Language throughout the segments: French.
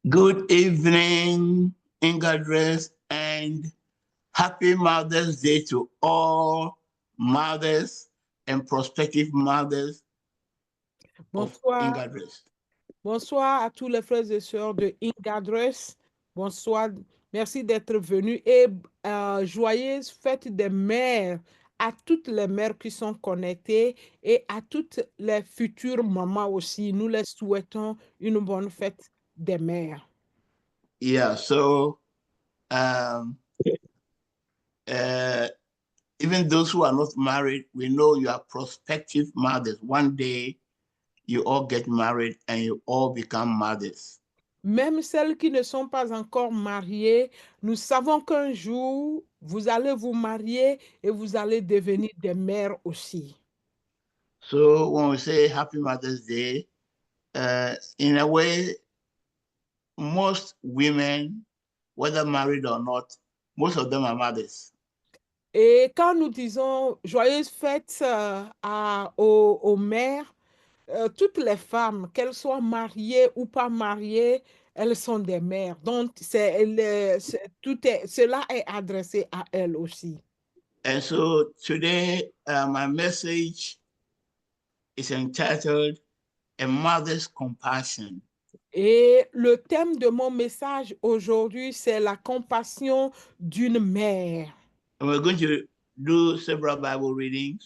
Good evening, Ingadress, and happy Mother's Day to all mothers and prospective mothers of Bonsoir, Ingadress. bonsoir à tous les frères et sœurs de Ingadress. Bonsoir, merci d'être venus et joyeuse fête des mères à toutes les mères qui sont connectées et à toutes les futures mamans aussi. Nous les souhaitons une bonne fête des mères. Yeah, so um, uh, even those who are not married, we know you are prospective mothers. One day you all get married and you all become mothers. Même celles qui ne sont pas encore mariées, nous savons qu'un jour, vous allez vous marier et vous allez devenir des mères aussi. So when we say Happy Mother's Day, in a way, most women, whether married or not, most of them are mothers. Et quand nous disons joyeuse fête aux mères, toutes les femmes, qu'elles soient mariées ou pas mariées, elles sont des mères. Donc, cela est adressé à elles aussi. And so today, my message is entitled A Mother's Compassion. Et le thème de mon message aujourd'hui, c'est la compassion d'une mère. And we're going to do several Bible readings.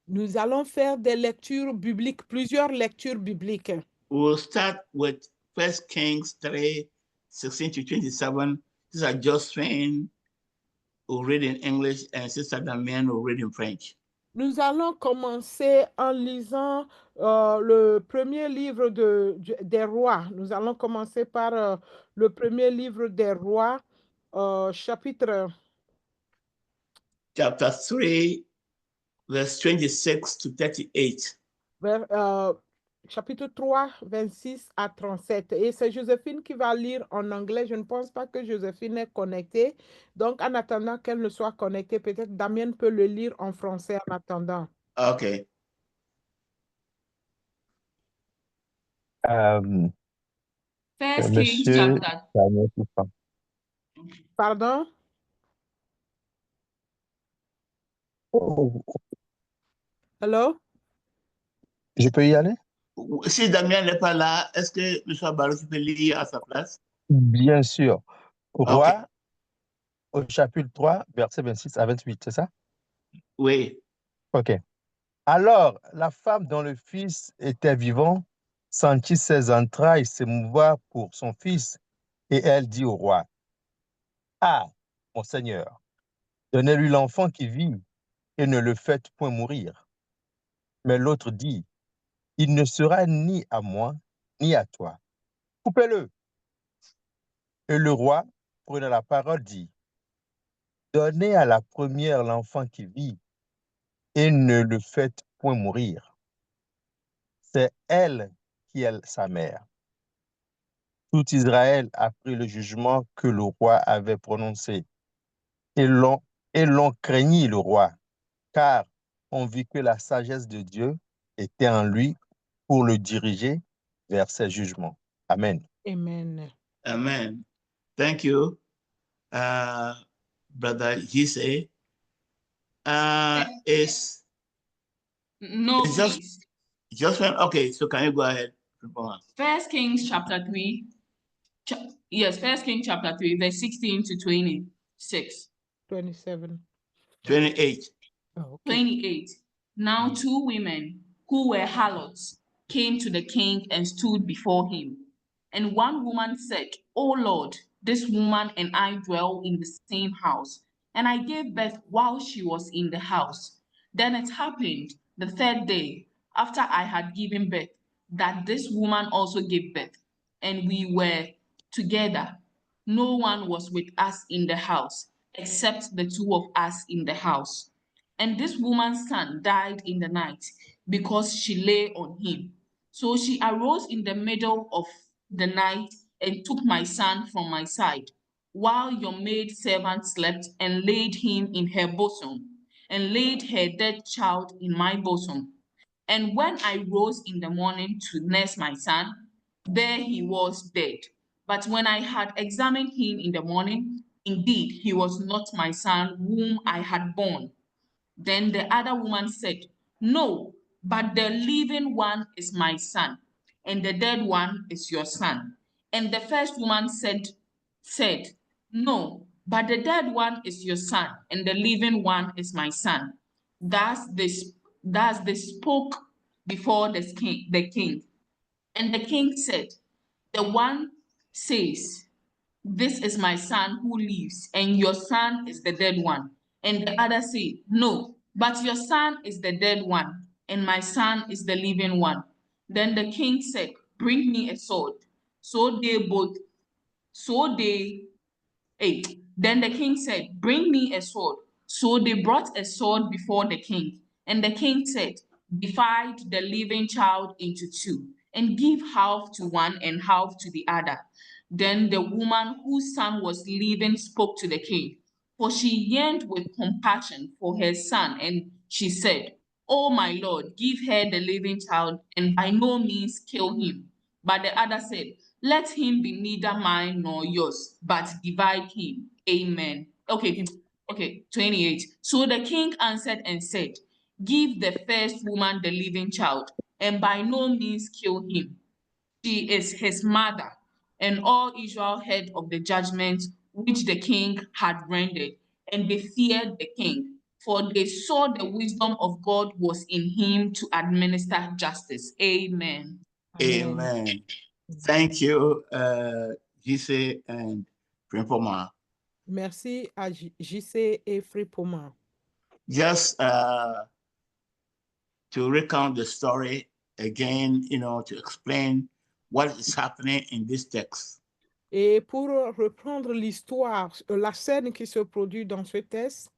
Nous allons faire des lectures bibliques, plusieurs lectures bibliques. We'll start with 1 Kings 3, 16 to 27. These are Josephine who read in English and Sister Damien who read in French. Nous allons commencer en lisant le premier livre des rois. Nous allons commencer par le premier livre des rois, chapitre Chapter 3, verse 26 to 38. chapitre 3, 26 à 37. Et c'est Joséphine qui va lire en anglais. Je ne pense pas que Joséphine est connectée. Donc, en attendant qu'elle ne soit connectée, peut-être Damien peut le lire en français en attendant. Okay. First Kings Monsieur chapter. Daniel Toussaint. Pardon? Oh, Hello? je peux y aller? Si Damien n'est pas là, est-ce que M. Baruch peut lire à sa place? Bien sûr. Roi, Okay. au chapitre 3, versets 26 à 28, c'est ça? Oui. OK. Alors, la femme dont le fils était vivant sentit ses entrailles s'émouvoir pour son fils, et elle dit au roi, Ah, mon Seigneur, donnez-lui l'enfant qui vit, et ne le faites point mourir. Mais l'autre dit, Il ne sera ni à moi, ni à toi. Coupez-le. Et le roi, prenant la parole, dit, Donnez à la première l'enfant qui vit, et ne le faites point mourir. C'est elle qui est sa mère. Tout Israël a pris le jugement que le roi avait prononcé, et l'on craignit le roi, car on vit que la sagesse de Dieu était en lui pour le diriger vers ses jugements. Amen. Amen. Amen. Thank you, Brother Jise. It's No, it's please. just when, okay, so can you go ahead? First Kings chapter 3. Yes, First Kings chapter 3, verse 16 to 26. 27. 28. Oh, okay. 28. Now 2 women who were harlots came to the king and stood before him. And one woman said, O Lord, this woman and I dwell in the same house, and I gave birth while she was in the house. Then it happened the 3rd day, after I had given birth, that this woman also gave birth, and we were together. No one was with us in the house, except the 2 of us in the house. And this woman's son died in the night because she lay on him. So she arose in the middle of the night and took my son from my side, while your maid servant slept, and laid him in her bosom, and laid her dead child in my bosom. And when I rose in the morning to nurse my son, there he was dead. But when I had examined him in the morning, indeed, he was not my son whom I had born. Then the other woman said, No, but the living one is my son, and the dead one is your son. And the first woman said, No, but the dead one is your son, and the living one is my son. Thus they spoke before the king. And the king said, The one says, This is my son who lives, and your son is the dead one. And the other said, No, but your son is the dead one, and my son is the living one. Then the king said, Bring me a sword. Then the king said, Bring me a sword. So they brought a sword before the king. And the king said, Divide the living child into two, and give half to one and half to the other. Then the woman whose son was living spoke to the king, for she yearned with compassion for her son, and she said, Oh my lord, give her the living child, and by no means kill him. But the other said, Let him be neither mine nor yours, but divide him. Amen. Okay, 28. So the king answered and said, Give the first woman the living child, and by no means kill him. She is his mother. And all Israel heard of the judgment which the king had rendered, and they feared the king, for they saw the wisdom of God was in him to administer justice. Amen. Amen. Thank you, JC and Frimpoma. Merci à JC et Frimpoma. Just to recount the story again, to explain what is happening in this text. Et pour reprendre l'histoire, la scène qui se produit dans ce texte,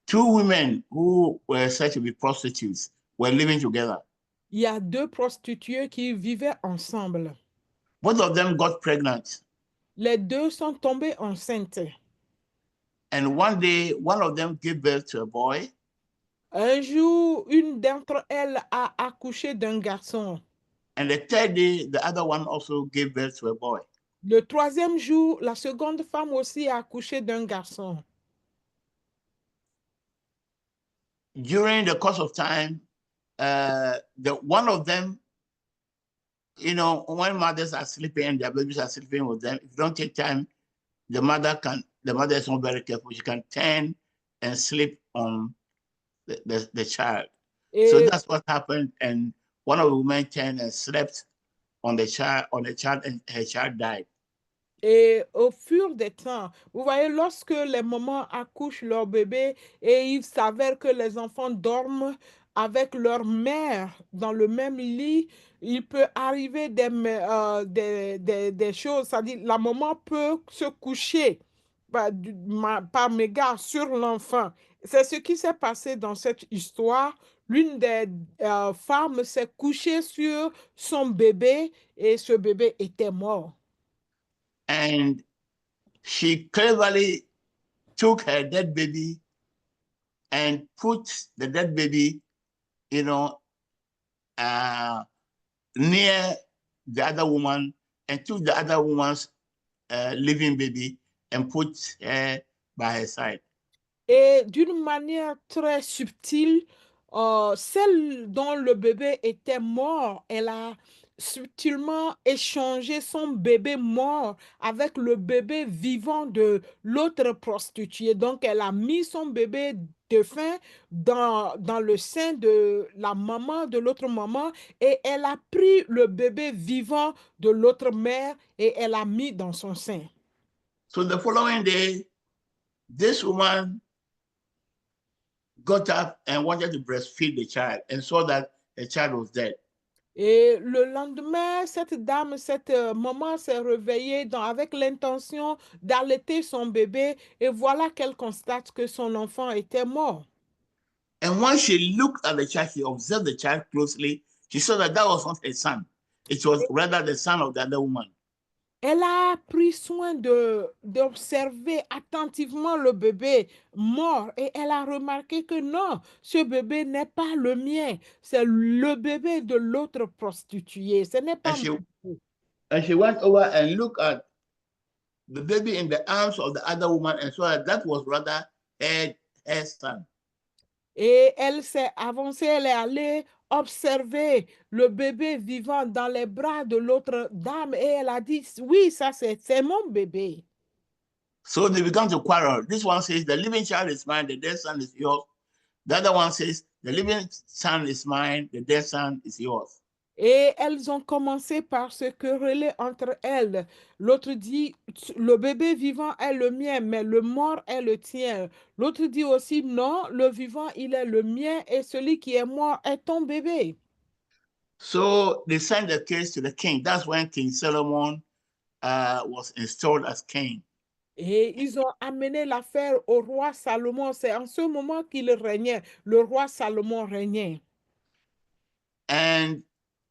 two women who were said to be prostitutes were living together. Il y a deux prostituées qui vivaient ensemble. Both of them got pregnant. Les deux sont tombées enceintes. And one day, one of them gave birth to a boy. Un jour, une d'entre elles a accouché d'un garçon. And the third day, the other one also gave birth to a boy. Le troisième jour, la seconde femme aussi a accouché d'un garçon. During the course of time, one of them, when mothers are sleeping and their babies are sleeping with them, if you don't take time, the mother is not very careful. She can turn and sleep on the child. So that's what happened. And one of the women turned and slept on the child, and her child died. Et au fur des temps, vous voyez, lorsque les mamans accouchent leur bébé et il s'avère que les enfants dorment avec leur mère dans le même lit, il peut arriver des choses, c'est-à-dire la maman peut se coucher par mégarde sur l'enfant. C'est ce qui s'est passé dans cette histoire. L'une des femmes s'est couchée sur son bébé et ce bébé était mort. And she cleverly took her dead baby and put the dead baby, near the other woman, and took the other woman's living baby and put her by her side. Et d'une manière très subtile, celle dont le bébé était mort, elle a subtilement échangé son bébé mort avec le bébé vivant de l'autre prostituée. Donc, elle a mis son bébé défunt dans le sein de la maman, de l'autre maman, et elle a pris le bébé vivant de l'autre mère et elle l'a mis dans son sein. So the following day, this woman got up and wanted to breastfeed the child and saw that the child was dead. Et le lendemain, cette maman s'est réveillée avec l'intention d'allaiter son bébé et voilà qu'elle constate que son enfant était mort. And when she looked at the child, she observed the child closely. She saw that was not her son. It was rather the son of the other woman. Elle a pris soin d'observer attentivement le bébé mort et elle a remarqué que non, ce bébé n'est pas le mien, c'est le bébé de l'autre prostituée, ce n'est pas mon bébé. And she went over and looked at the baby in the arms of the other woman and saw that was rather her son. Et elle s'est avancée, elle est allée observer le bébé vivant dans les bras de l'autre dame et elle a dit, oui, ça c'est mon bébé. So they began to quarrel. This one says, the living child is mine, the dead son is yours. The other one says, the living son is mine, the dead son is yours. Et elles ont commencé par se quereller entre elles. L'autre dit, le bébé vivant est le mien, mais le mort est le tien. L'autre dit aussi, non, le vivant, il est le mien et celui qui est mort est ton bébé. So they sent the case to the king. That's when King Solomon was installed as king. Et ils ont amené l'affaire au roi Salomon. C'est en ce moment qu'il régnait. Le roi Salomon régnait. And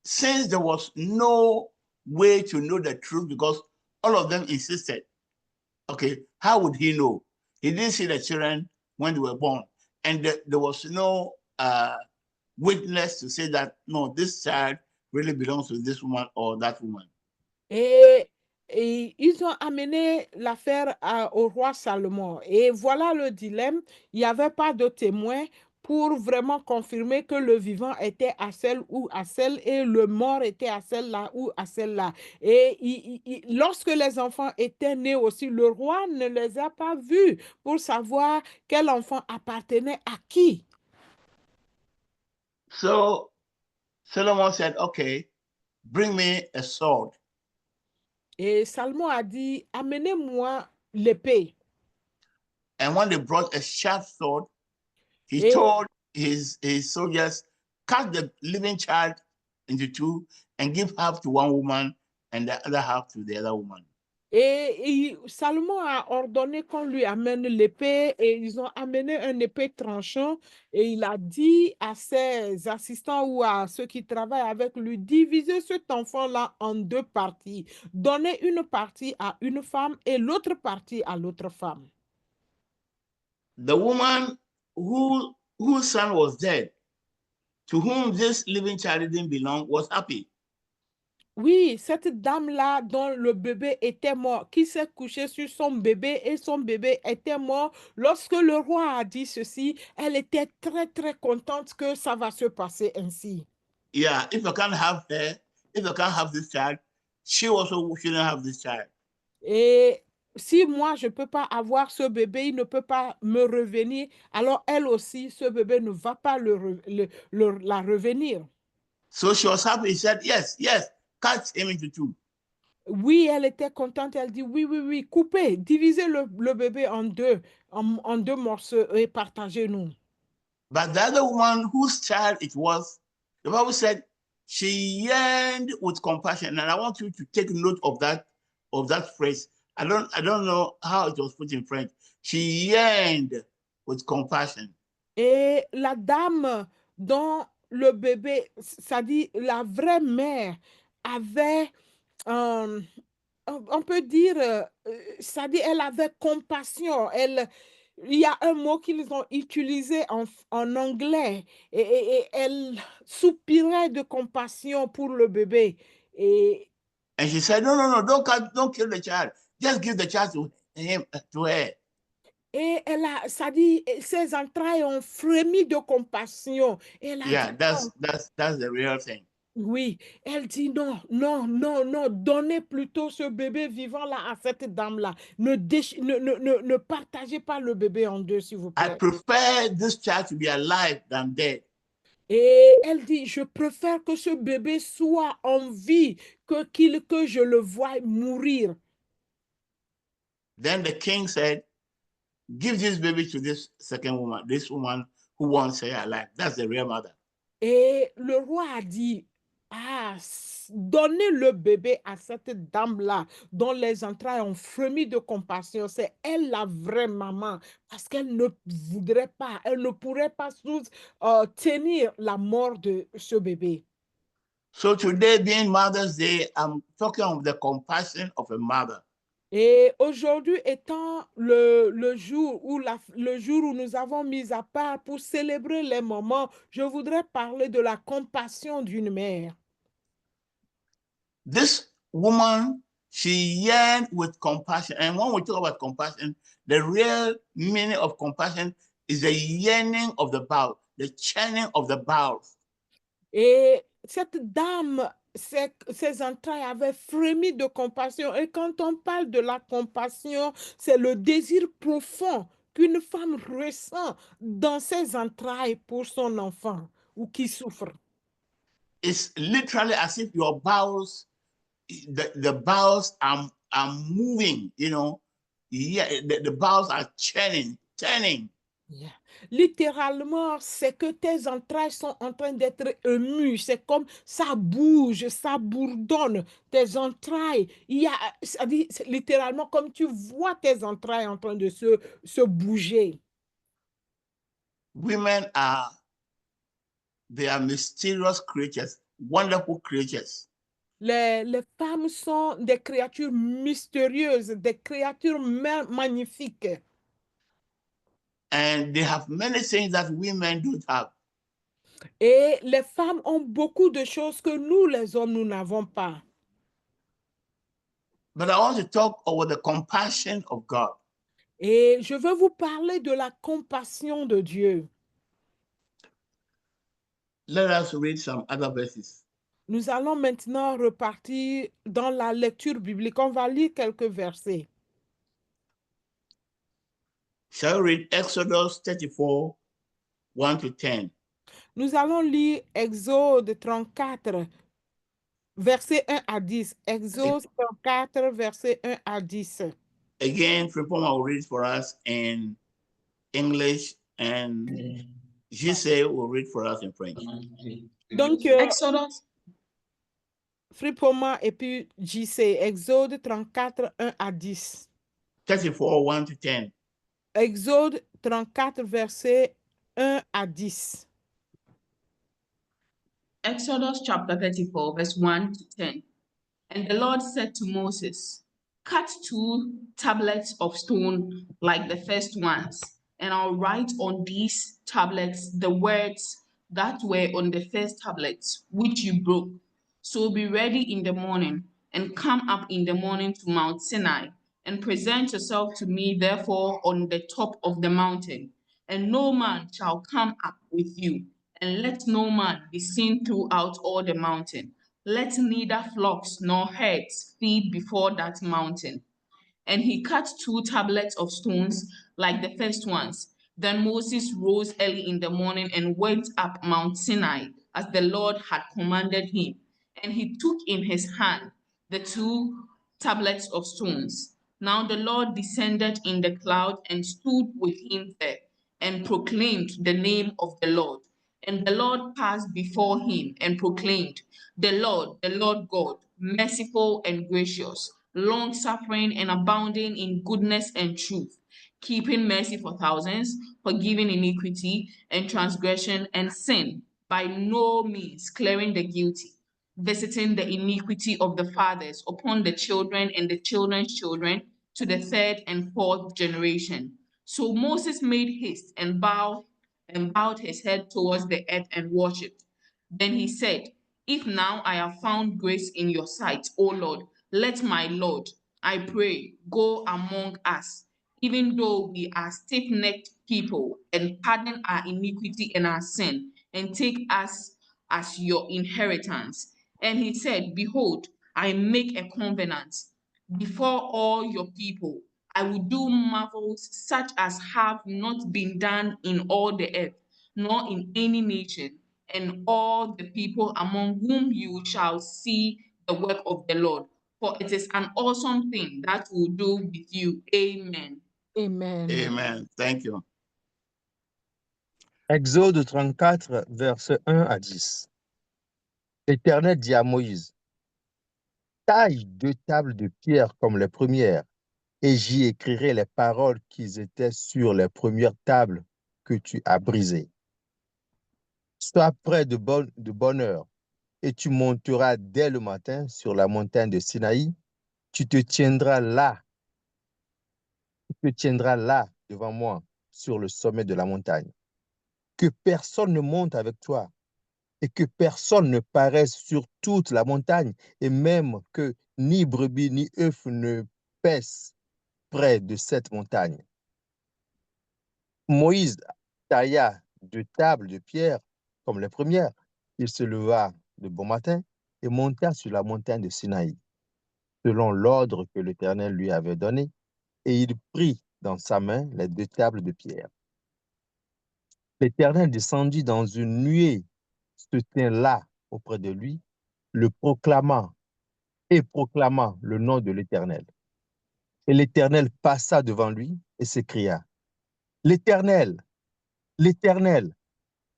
since there was no way to know the truth because all of them insisted, okay, how would he know? He didn't see the children when they were born. And there was no witness to say that, no, this child really belongs to this woman or that woman. Et ils ont amené l'affaire au roi Salomon. Et voilà le dilemme. Il n'y avait pas de témoin pour vraiment confirmer que le vivant était à celle ou à celle et le mort était à celle-là ou à celle-là. Et lorsque les enfants étaient nés aussi, le roi ne les a pas vus pour savoir quel enfant appartenait à qui. So Solomon said, okay, bring me a sword. Et Salomon a dit, amenez-moi l'épée. And when they brought a sharp sword, he Et- told his soldiers, cut the living child into two and give half to one woman and the other half to the other woman. Et Salomon a ordonné qu'on lui amène l'épée et ils ont amené un épée tranchant et il a dit à ses assistants ou à ceux qui travaillent avec lui, divisez cet enfant-là en deux parties. Donnez une partie à une femme et l'autre partie à l'autre femme. The woman whose son was dead, to whom this living child didn't belong, was happy. Oui, cette dame-là dont le bébé était mort, qui s'est couchée sur son bébé et son bébé était mort, lorsque le roi a dit ceci, elle était très, très contente que ça va se passer ainsi. Yeah, if I can't have her, if I can't have this child, she also shouldn't have this child. Et si moi, je ne peux pas avoir ce bébé, il ne peut pas me revenir, alors elle aussi, ce bébé ne va pas la revenir. So she was happy. She said, yes, cut him into two. Oui, elle était contente. Elle dit, oui, coupez, divisez le bébé en deux morceaux et partagez-nous. But the other woman whose child it was, the Bible said, she yearned with compassion. And I want you to take note of that phrase. I don't know how it was put in French. She yearned with compassion. Et la dame dont le bébé, ça dit la vraie mère, avait, on peut dire, ça dit elle avait compassion. Il y a un mot qu'ils ont utilisé en anglais et elle soupirait de compassion pour le bébé. And she said, no, don't kill the child. Just give the child to her. Et ça dit, ses entrailles ont frémi de compassion. Elle a Yeah, dit, that's the real thing. oui, elle dit non, donnez plutôt ce bébé vivant-là à cette dame-là. Ne partagez pas le bébé en deux, s'il vous I plaît. prefer this child to be alive than dead. Et elle dit, je préfère que ce bébé soit en vie que je le voie mourir. Then the king said, give this baby to this second woman, this woman who wants her alive. That's the real mother. Et le roi a dit, donnez le bébé à cette dame-là dont les entrailles ont frémi de compassion. C'est elle la vraie maman parce qu'elle ne voudrait pas, elle ne pourrait pas tenir la mort de ce bébé. So today being Mother's Day, I'm talking of the compassion of a mother. Et aujourd'hui étant le jour où nous avons mis à part pour célébrer les moments, je voudrais parler de la compassion d'une mère. This woman, she yearned with compassion. And when we talk about compassion, the real meaning of compassion is the yearning of the bowels, the churning of the bowels. Et cette dame, ses entrailles avaient frémi de compassion. Et quand on parle de la compassion, c'est le désir profond qu'une femme ressent dans ses entrailles pour son enfant ou qui souffre. It's literally as if your bowels, the bowels are moving, you know. Yeah, the bowels are churning. Yeah. Littéralement, c'est que tes entrailles sont en train d'être émues. C'est comme ça bouge, ça bourdonne. Tes entrailles, c'est littéralement comme tu vois tes entrailles en train de se bouger. Women they are mysterious creatures, wonderful creatures. Les femmes sont des créatures mystérieuses, des créatures magnifiques. And they have many things that women don't have. Et les femmes ont beaucoup de choses que nous, les hommes, nous n'avons pas. But I want to talk about the compassion of God. Et je veux vous parler de la compassion de Dieu. Let us read some other verses. Nous allons maintenant repartir dans la lecture biblique. On va lire quelques versets. Shall we read Exodus 34, 1 to 10? Nous allons lire Exode 34, verset 1 à 10. Exode 34, verset 1 à 10. Again, Fripoma will read for us in English and Giselle will read for us in French. Donc, Exodus, Fripoma et puis JC, Exode 34, 1 à 10. 34, 1 to 10. Exode 34, verset 1 à 10. Exodus chapter 34, verse 1 to 10. And the Lord said to Moses, cut 2 tablets of stone like the first ones, and I'll write on these tablets the words that were on the first tablets, which you broke. So be ready in the morning, and come up in the morning to Mount Sinai, and present yourself to me therefore on the top of the mountain. And no man shall come up with you, and let no man be seen throughout all the mountain. Let neither flocks nor herds feed before that mountain. And he cut 2 tablets of stones like the first ones. Then Moses rose early in the morning and went up Mount Sinai as the Lord had commanded him. And he took in his hand the 2 tablets of stones. Now the Lord descended in the cloud and stood with him there and proclaimed the name of the Lord. And the Lord passed before him and proclaimed, the Lord God, merciful and gracious, long-suffering and abounding in goodness and truth, keeping mercy for thousands, forgiving iniquity and transgression and sin, by no means clearing the guilty, visiting the iniquity of the fathers upon the children and the children's children to the 3rd and 4th generation. So Moses made haste and bowed his head towards the earth and worshipped. Then he said, if now I have found grace in your sight, O Lord, let my Lord, I pray, go among us, even though we are stiff-necked people, and pardon our iniquity and our sin, and take us as your inheritance. And he said, behold, I make a covenant before all your people. I will do marvels such as have not been done in all the earth, nor in any nation, and all the people among whom you shall see the work of the Lord. For it is an awesome thing that will do with you. Amen. Amen. Amen. Thank you. Exode 34, versets 1 à 10. L'Éternel dit à Moïse, taille 2 tables de pierre comme les premières, et j'y écrirai les paroles qui étaient sur les premières tables que tu as brisées. Sois prêt de bonne heure, et tu monteras dès le matin sur la montagne de Sinaï. Tu te tiendras là devant moi sur le sommet de la montagne. Que personne ne monte avec toi, et que personne ne paraisse sur toute la montagne, et même que ni brebis ni œufs ne paissent près de cette montagne. Moïse tailla 2 tables de pierre comme les premières. Il se leva de bon matin et monta sur la montagne de Sinaï, selon l'ordre que l'Éternel lui avait donné, et il prit dans sa main les 2 tables de pierre. L'Éternel descendit dans une nuée, se tint là auprès de lui, le proclamant le nom de l'Éternel. Et l'Éternel passa devant lui et s'écria, l'Éternel, l'Éternel,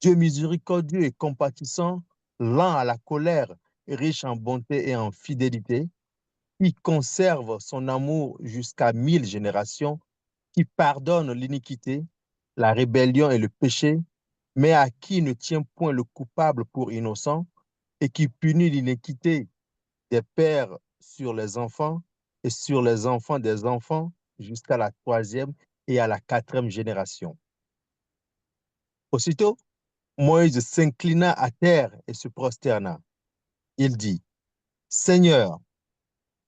Dieu miséricordieux et compatissant, lent à la colère, riche en bonté et en fidélité, qui conserve son amour jusqu'à 1000 générations, qui pardonne l'iniquité, la rébellion et le péché, mais à qui ne tient point le coupable pour innocent, et qui punit l'iniquité des pères sur les enfants et sur les enfants des enfants jusqu'à la 3e et à la 4e génération. Aussitôt, Moïse s'inclina à terre et se prosterna. Il dit, Seigneur,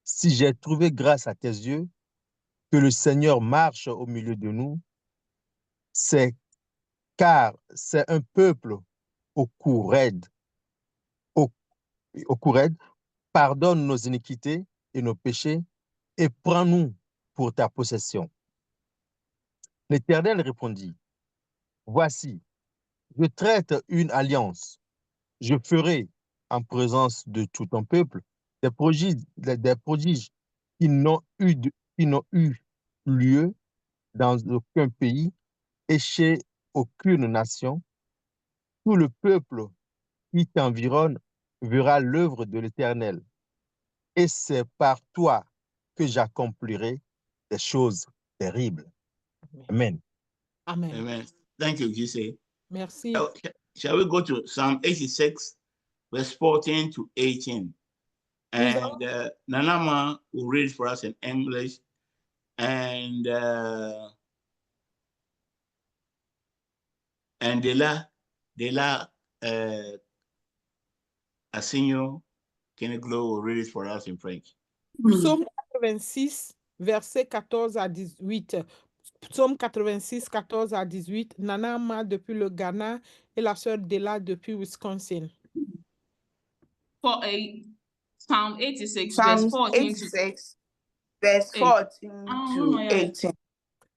si j'ai trouvé grâce à tes yeux, que le Seigneur marche au milieu de nous, c'est car c'est un peuple au cou raide. Au cou raide, pardonne nos iniquités et nos péchés et prends-nous pour ta possession. L'Éternel répondit, voici, je traite une alliance. Je ferai en présence de tout un peuple des prodiges qui n'ont eu lieu dans aucun pays et chez aucune nation. Tout le peuple qui t'environne verra l'œuvre de l'Éternel. Et c'est par toi que j'accomplirai des choses terribles. Amen. Amen. Amen. Thank you, Jesse. Merci. Shall we go to Psalm 86, verse 14 to 18? And Nanama will read for us in English. And Dela Asigno Keneglo will read it for us in French. Psaume 86, versets 14 à 18. Psaume 86, 14 à 18. Nana Ama depuis le Ghana et la sœur Dela depuis Wisconsin. For a Psalm 86, Psalm verse 14 86, verse 14 to 18.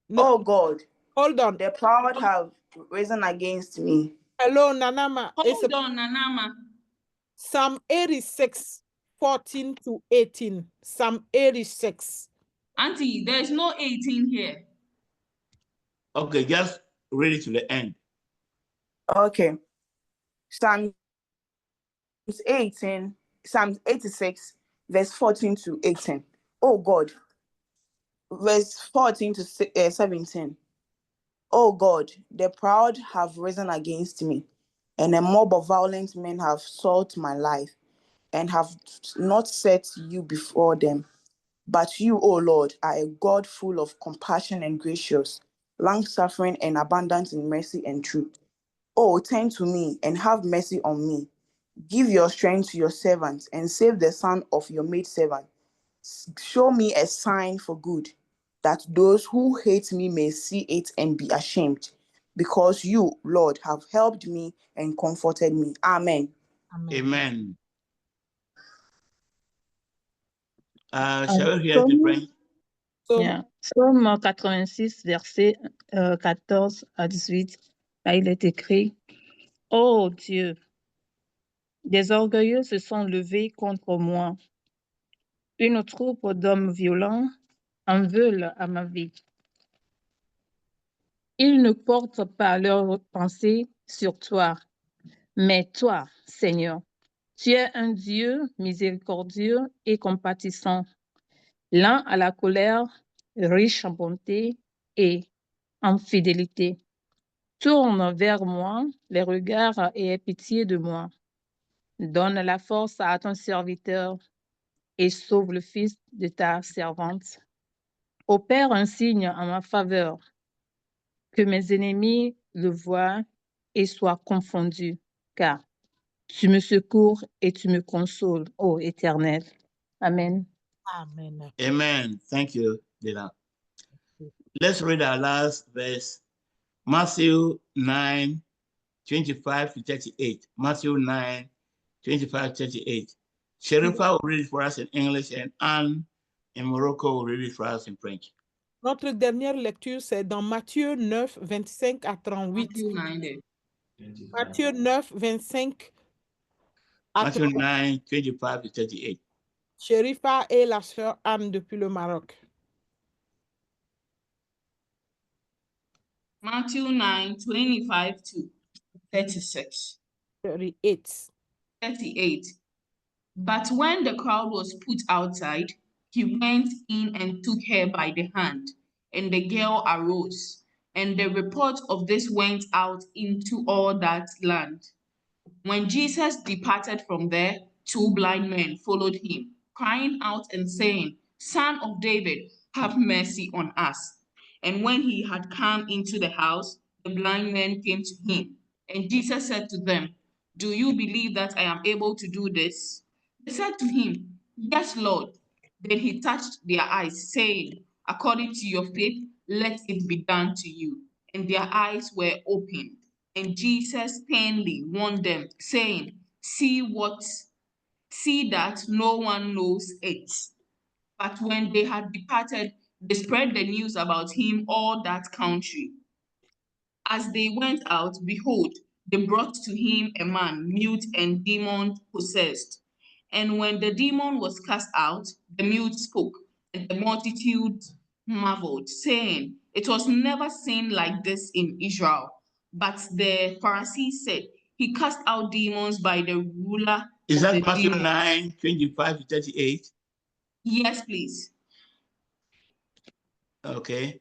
No, Oh God, hold on. the proud have risen against me. Hello, Nanama. Hold on, Nanama. Psalm 86, 14 to 18. Psalm 86. Auntie, there's no 18 here. Okay, just read it to the end. Okay. Psalm 86, verse 14 to 18. Oh God, verse 14 to 17. Oh God, the proud have risen against me, and a mob of violent men have sought my life, and have not set you before them. But you, O Lord, are a God full of compassion and gracious, long-suffering and abundant in mercy and truth. Oh, turn to me and have mercy on me. Give your strength to your servant and save the son of your maidservant. Show me a sign for good, that those who hate me may see it and be ashamed, because you, Lord, have helped me and comforted me. Amen. Amen. Shall we hear the French? Yeah. Psaume 86, verset 14 à 18. Là, il est écrit, ô Dieu, des orgueilleux se sont levés contre moi. Une troupe d'hommes violents en veulent à ma vie. Ils ne portent pas leurs pensées sur toi, mais toi, Seigneur, tu es un Dieu miséricordieux et compatissant, lent à la colère, riche en bonté et en fidélité. Tourne vers moi les regards et aie pitié de moi. Donne la force à ton serviteur et sauve le fils de ta servante. Opère un signe en ma faveur, que mes ennemis le voient et soient confondus, car Tu me secours et tu me consoles, ô Éternel. Amen. Amen. Amen. Thank you, Dylan. Let's read our last verse, Matthew 9, 25 to 38. Matthew 9, 25 to 38. Sherifa will read it for us in English, and Anne in Morocco will read it for us in French. Notre dernière lecture, c'est dans Matthieu 9, 25 à 38. Matthew 9 there. Matthieu 9, 25 à Matthew 38. 9, 25 to 38. Sherifa et la sœur Anne depuis le Maroc. Matthew 9, 25 to 36. 38. 38. But when the crowd was put outside, he went in and took her by the hand, and the girl arose. And the report of this went out into all that land. When Jesus departed from there, two blind men followed him, crying out and saying, Son of David, have mercy on us. And when he had come into the house, the blind men came to him. And Jesus said to them, Do you believe that I am able to do this? They said to him, Yes, Lord. Then he touched their eyes, saying, According to your faith, let it be done to you. And their eyes were opened. And Jesus sternly warned them, saying, See that no one knows it. But when they had departed, they spread the news about him all that country. As they went out, behold, they brought to him a man mute and demon possessed. And when the demon was cast out, the mute spoke, and the multitude marveled, saying, It was never seen like this in Israel. But the Pharisees said, He cast out demons by the ruler Is of that the Matthew demons. 9, 25 to 38? Yes, please. Okay.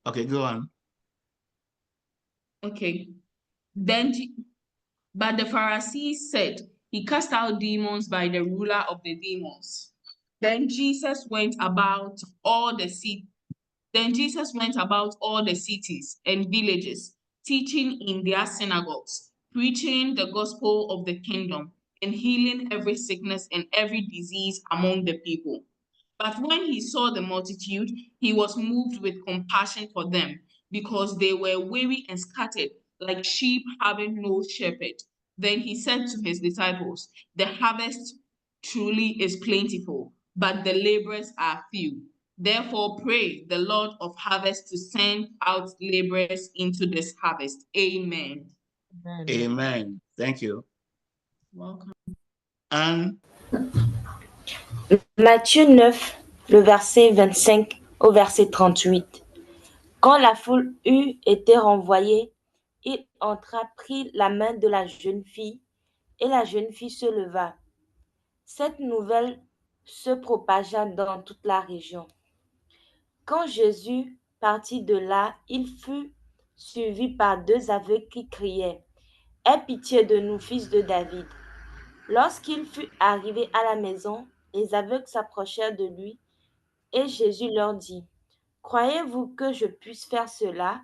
Okay, go on. Okay. But the Pharisees said, He cast out demons by the ruler of the demons. Then Jesus went about all the cities and villages, teaching in their synagogues, preaching the gospel of the kingdom, and healing every sickness and every disease among the people. But when he saw the multitude, he was moved with compassion for them, because they were weary and scattered, like sheep having no shepherd. Then he said to his disciples, The harvest truly is plentiful, but the laborers are few. Therefore, pray the Lord of harvest to send out laborers into this harvest. Amen. Amen. Amen. Thank you. Welcome. Anne, Matthieu 9, le verset 25 au verset 38. Quand la foule eut été renvoyée, il entra, prit la main de la jeune fille, et la jeune fille se leva. Cette nouvelle se propagea dans toute la région. Quand Jésus partit de là, il fut suivi par deux aveugles qui criaient, « Aie pitié de nous, fils de David. » Lorsqu'il fut arrivé à la maison, les aveugles s'approchèrent de lui, et Jésus leur dit, « Croyez-vous que je puisse faire cela? »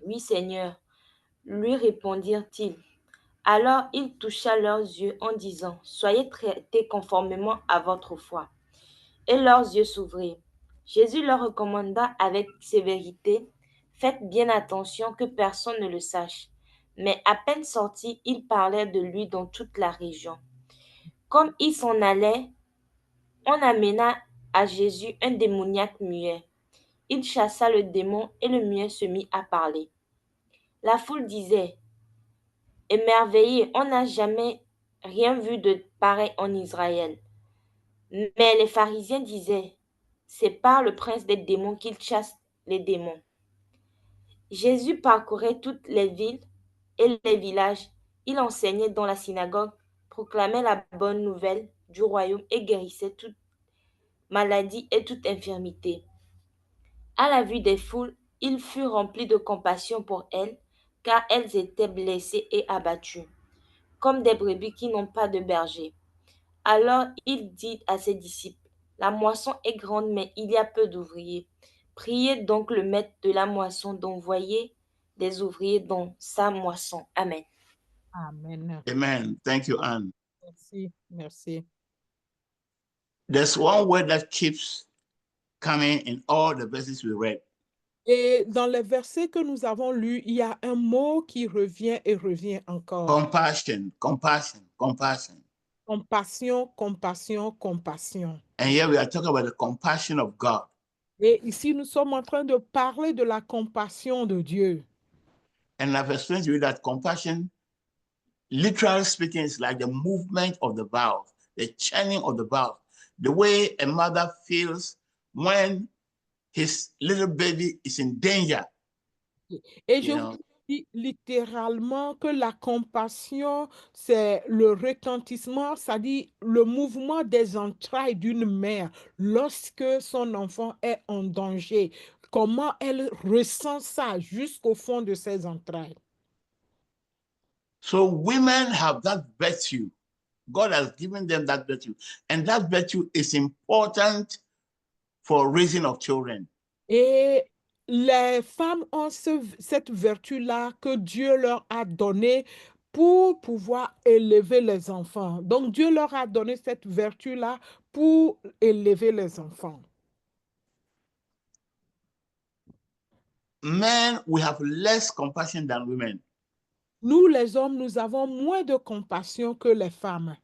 « Oui, Seigneur, lui répondirent-ils. Alors il toucha leurs yeux en disant, « Soyez traités conformément à votre foi. » Et leurs yeux s'ouvrirent. Jésus leur recommanda avec sévérité, « Faites bien attention que personne ne le sache. » Mais à peine sortis, ils parlaient de lui dans toute la région. Comme ils s'en allaient, on amena à Jésus un démoniaque muet. Il chassa le démon et le muet se mit à parler. La foule disait, émerveillée, on n'a jamais rien vu de pareil en Israël. Mais les pharisiens disaient, c'est par le prince des démons qu'il chasse les démons. Jésus parcourait toutes les villes et les villages. Il enseignait dans la synagogue, proclamait la bonne nouvelle du royaume et guérissait toute maladie et toute infirmité. À la vue des foules, il fut rempli de compassion pour elles, car elles étaient blessées et abattues, comme des brebis qui n'ont pas de berger. Alors il dit à ses disciples, « La moisson est grande, mais il y a peu d'ouvriers. Priez donc le maître de la moisson d'envoyer des ouvriers dans sa moisson. Amen. Amen. Amen. Thank you, Anne. Merci, merci. There's one word that keeps coming in all the verses we read. Et dans les versets que nous avons lus, il y a un mot qui revient et revient encore. Compassion, compassion, compassion. Compassion, compassion, compassion. And here we are talking about the compassion of God. Et ici, nous sommes en train de parler de la compassion de Dieu. And I've explained to you that compassion, literally speaking, is like the movement of the valve, the churning of the valve, the way a mother feels when his little baby is in danger. Et je You vous know, dis littéralement que la compassion, c'est le retentissement, c'est-à-dire le mouvement des entrailles d'une mère lorsque son enfant est en danger. Comment elle ressent ça jusqu'au fond de ses entrailles. so women have that virtue. God has given them that virtue. And that virtue is important for raising of children. Et les femmes ont cette vertu-là que Dieu leur a donnée pour pouvoir élever les enfants. Donc, Dieu leur a donné cette vertu-là pour élever les enfants. Men, we have less compassion than women. Nous, les hommes, nous avons moins de compassion que les femmes.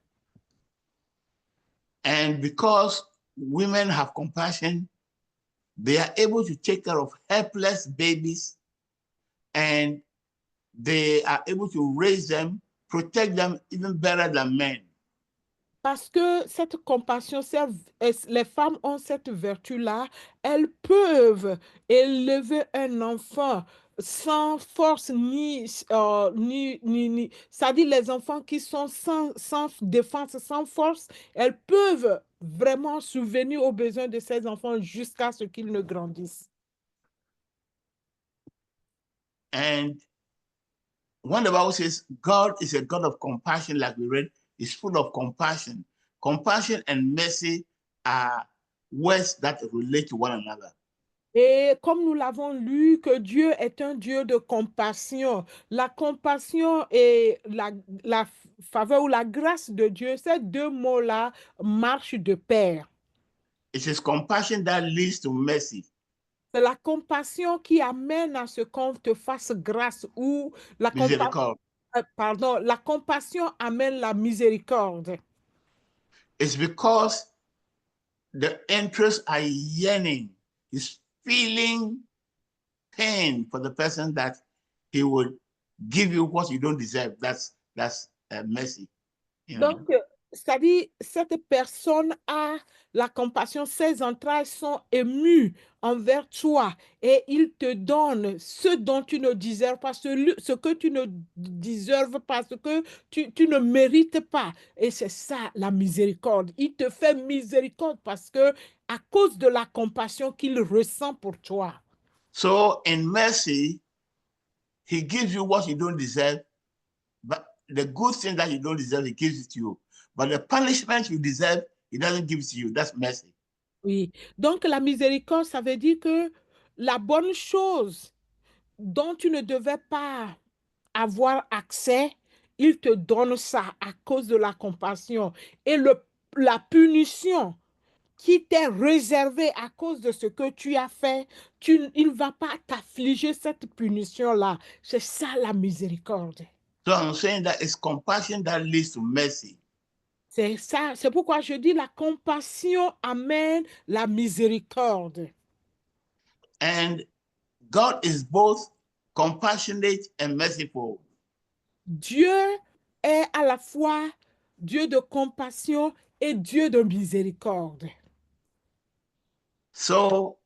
And because women have compassion, they are able to take care of helpless babies and they are able to raise them, protect them even better than men. Parce que cette compassion, les femmes ont cette vertu-là, elles peuvent élever un enfant sans force c'est-à-dire les enfants qui sont sans défense, sans force, elles peuvent vraiment subvenir aux besoins de ces enfants jusqu'à ce qu'ils ne grandissent. And when the Bible says God is a God of compassion, like we read, is full of compassion. Compassion and mercy are words that relate to one another. Et comme nous l'avons lu, que Dieu est un Dieu de compassion. La compassion et la faveur ou la grâce de Dieu, ces deux mots-là marchent de pair. It is compassion that leads to mercy. C'est la compassion qui amène à ce qu'on te fasse grâce ou la Miséricorde. la compassion amène la miséricorde. It's because the interests are yearning, is feeling pain for the person that he would give you what you don't deserve. That's mercy. You know? Donc, c'est-à-dire, cette personne a la compassion, ses entrailles sont émues envers toi et il te donne ce dont tu ne déserves pas, ce que tu ne déserves pas, ce que tu ne mérites pas. Et c'est ça la miséricorde. Il te fait miséricorde parce que à cause de la compassion qu'il ressent pour toi. So in mercy, he gives you what you don't deserve, but the good thing that you don't deserve, he gives it to you. But the punishment you deserve, he doesn't give it to you. That's mercy. Oui. Donc, la miséricorde, ça veut dire que la bonne chose dont tu ne devais pas avoir accès, il te donne ça à cause de la compassion. Et la punition qui t'est réservée à cause de ce que tu as fait, il ne va pas t'affliger cette punition-là. C'est ça la miséricorde. So I'm saying that it's compassion that leads to mercy. C'est ça, c'est pourquoi je dis la compassion amène la miséricorde. And God is both compassionate and merciful. Dieu est à la fois Dieu de compassion et Dieu de miséricorde. So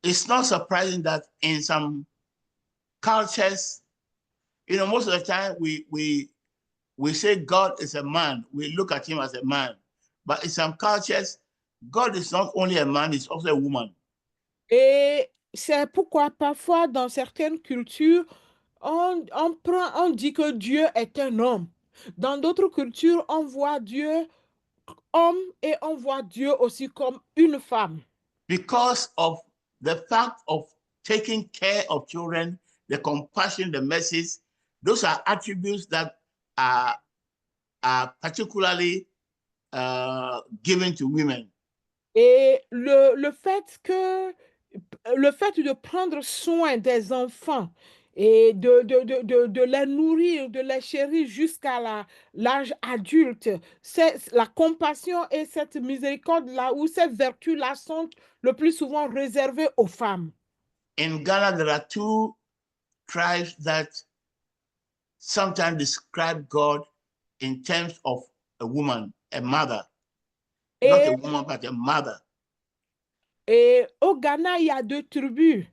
it's not surprising that in some cultures, you know, most of the time we say God is a man. We look at him as a man. But in some cultures, God is not only a man, he's also a woman. Et c'est pourquoi parfois dans certaines cultures, on dit que Dieu est un homme. Dans d'autres cultures, on voit Dieu homme et on voit Dieu aussi comme une femme. Because of the fact of taking care of children the compassion, the mercies. Those are attributes that are particularly given to women. Et le fait de prendre soin des enfants et de les nourrir, de les chérir jusqu'à l'âge adulte, c'est la compassion et cette miséricorde-là, ou ces vertus-là sont le plus souvent réservées aux femmes. In Ghana, there are two tribes that sometimes describe God in terms of a woman, a mother. Not a woman, but a mother. Et au Ghana, il y a 2 tribus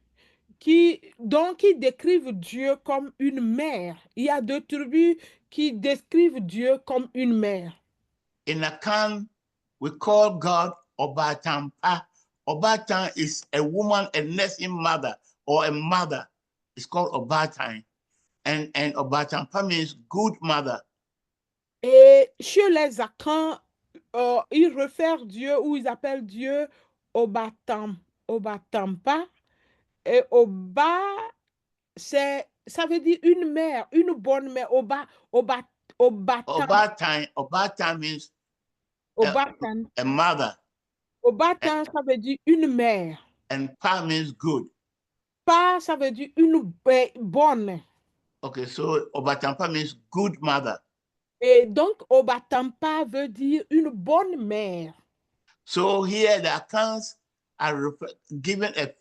qui décrivent Dieu comme une mère. Il y a 2 tribus qui décrivent Dieu comme une mère. In Akan, we call God Obatampa. Obatan is a woman, a nursing mother, or a mother. It's called Obatan. And Obatampa means good mother. Et chez les Akans, ils réfèrent Dieu ou ils appellent Dieu Obatampa. Et Oba, ça veut dire une mère, une bonne mère. Obatan. Obatan means Obatan. a mother. Obatan, ça veut dire une mère. And Pa means good. Pa, ça veut dire une bonne. Okay, so Obatampa means good mother. Et donc, Obatampa veut dire une bonne mère. So here the accounts are given a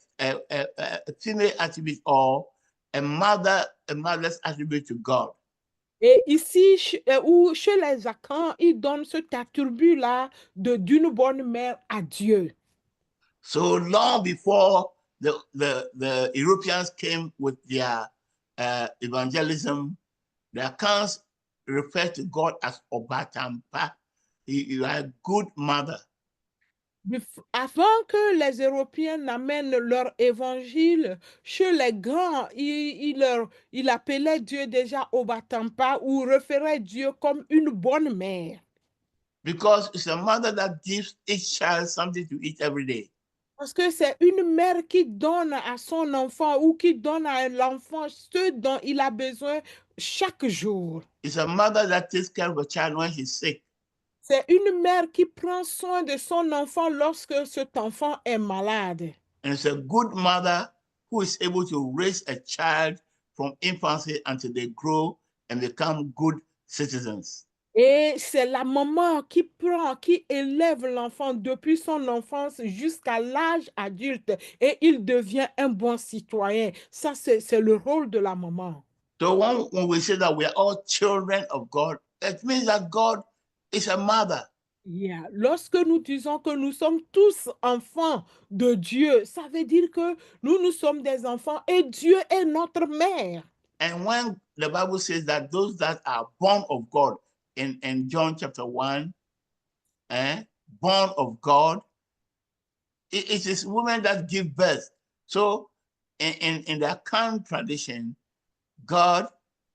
female attribute or a mother's attribute to God. Et ici, chez les Akans, ils donnent cet attribut-là d'une bonne mère à Dieu. So long before the Europeans came with their evangelism, the accounts refer to God as Obatampa. You are a good mother. Avant que les Européens n'amènent leur évangile, chez les grands, il appelait Dieu déjà Obatampa ou référait Dieu comme une bonne mère. Because it's a mother that gives each child something to eat every day. Parce que c'est une mère qui donne à son enfant ou qui donne à l'enfant ce dont il a besoin chaque jour. It's a mother that takes care of a child when he's sick. C'est une mère qui prend soin de son enfant lorsque cet enfant est malade. And it's a good mother who is able to raise a child from infancy until they grow and become good citizens. Et c'est la maman qui élève l'enfant depuis son enfance jusqu'à l'âge adulte et il devient un bon citoyen. Ça, c'est le rôle de la maman. So when we say that we are all children of God, it means that God is a mother. Yeah. Lorsque nous disons que nous sommes tous enfants de Dieu, ça veut dire que nous sommes des enfants et Dieu est notre mère. And when the Bible says that those that are born of God, in John chapter 1, born of God, it is women that give birth. So in the Akan tradition, God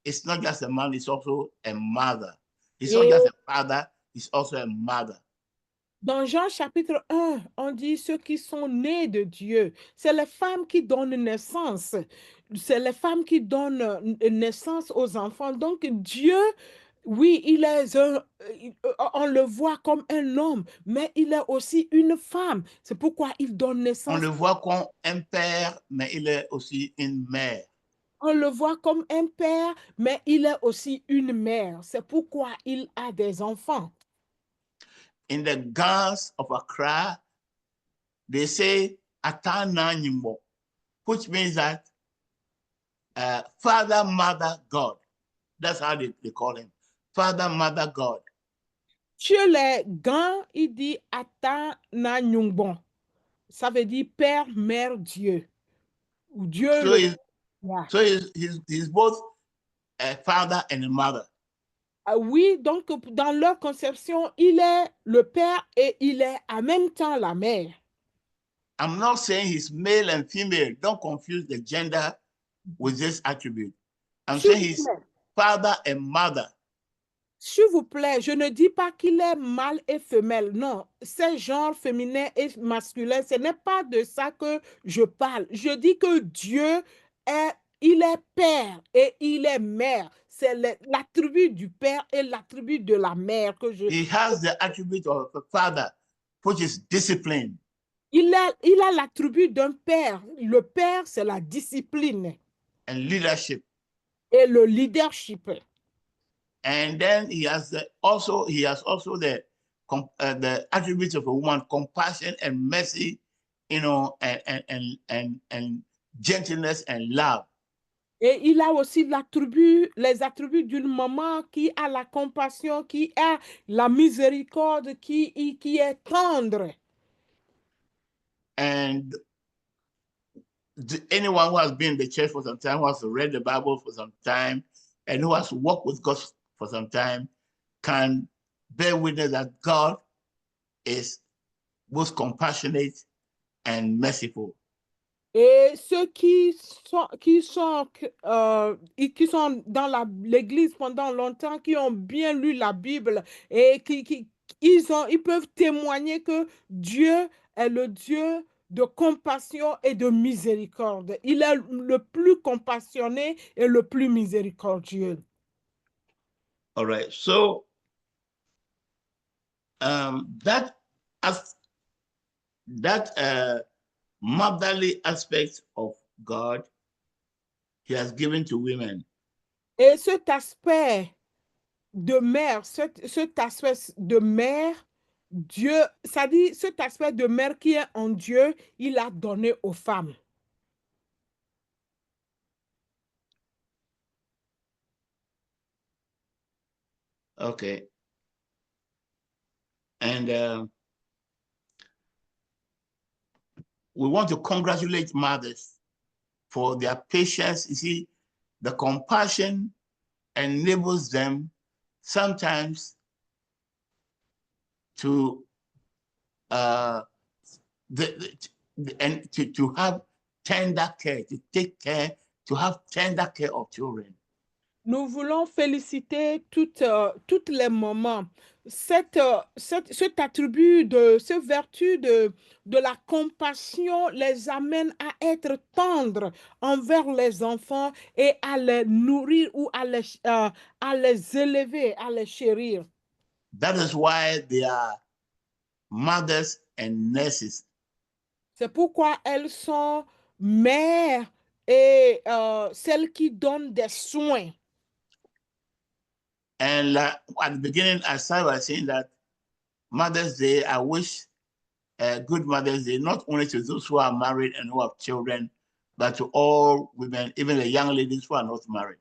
is not just a man, he's also a mother. He's not just a father, he's also a mother. Dans Jean chapitre 1, on dit ceux qui sont nés de Dieu. C'est les femmes qui donnent naissance. C'est les femmes qui donnent naissance aux enfants. Donc Dieu, oui, on le voit comme un homme, mais il est aussi une femme. C'est pourquoi il donne naissance. On le voit comme un père, mais il est aussi une mère. On le voit comme un père, mais il est aussi une mère. C'est pourquoi il a des enfants. In the Gans of Accra, they say Atana Nyimbo, which means that Father, Mother, God. That's how they call him. Father, Mother, God. Chez les Gans, il dit Atana Nyungbon. Ça veut dire Père, Mère, Dieu. Ou Dieu. So he's both a father and a mother. Oui, donc dans leur conception, il est le père et il est en même temps la mère. I'm not saying he's male and female. Don't confuse the gender with this attribute. I'm saying he's father and mother. S'il vous plaît, je ne dis pas qu'il est mâle et femelle. Non, c'est genre féminin et masculin. Ce n'est pas de ça que je parle. Je dis que Dieu il est père et il est mère. C'est l'attribut du père et l'attribut de la mère que je... He has the attribute of a father, which is discipline. Il a l'attribut d'un père. Le père, c'est la discipline And leadership. et le leadership. And then he has also the attributes of a woman, compassion and mercy, you know, and gentleness and love. Et il a aussi les attributs d'une maman qui a la compassion, qui a la miséricorde, qui est tendre. And anyone who has been in the church for some time, who has read the Bible for some time, and who has walked with God for some time, can bear witness that God is both compassionate and merciful. Et ceux qui sont dans l'église pendant longtemps, qui ont bien lu la Bible et ils peuvent témoigner que Dieu est le Dieu de compassion et de miséricorde. Il est le plus compassionné et le plus miséricordieux. All right. So that motherly aspect of God, he has given to women. Et cet aspect de mère, cet aspect de mère, Dieu, ça dit, cet aspect de mère qui est en Dieu, il a donné aux femmes. Okay. And we want to congratulate mothers for their patience. You see, the compassion enables them sometimes to to have tender care, to take care, to have tender care of children. Nous voulons féliciter toutes les mamans. Cet attribut, cette vertu de la compassion les amène à être tendres envers les enfants et à les nourrir ou à les élever, à les chérir. That is why they are mothers and nurses. C'est pourquoi elles sont mères et celles qui donnent des soins. And at the beginning, I started by saying that Mother's Day, I wish a good Mother's Day, not only to those who are married and who have children, but to all women, even the young ladies who are not married.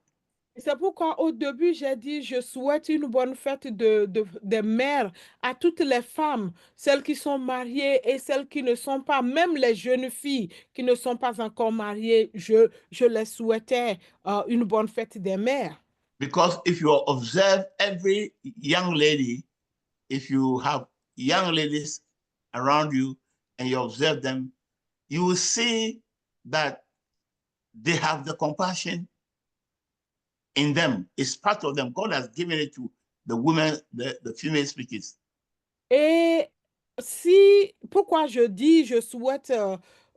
C'est pourquoi au début, j'ai dit, je souhaite une bonne fête des mères à toutes les femmes, celles qui sont mariées et celles qui ne sont pas, même les jeunes filles qui ne sont pas encore mariées, je les souhaitais une bonne fête des mères. Because if you observe every young lady, if you have young ladies around you and you observe them, you will see that they have the compassion in them. It's part of them. God has given it to the women, the female speakers. Et pourquoi je dis, je souhaite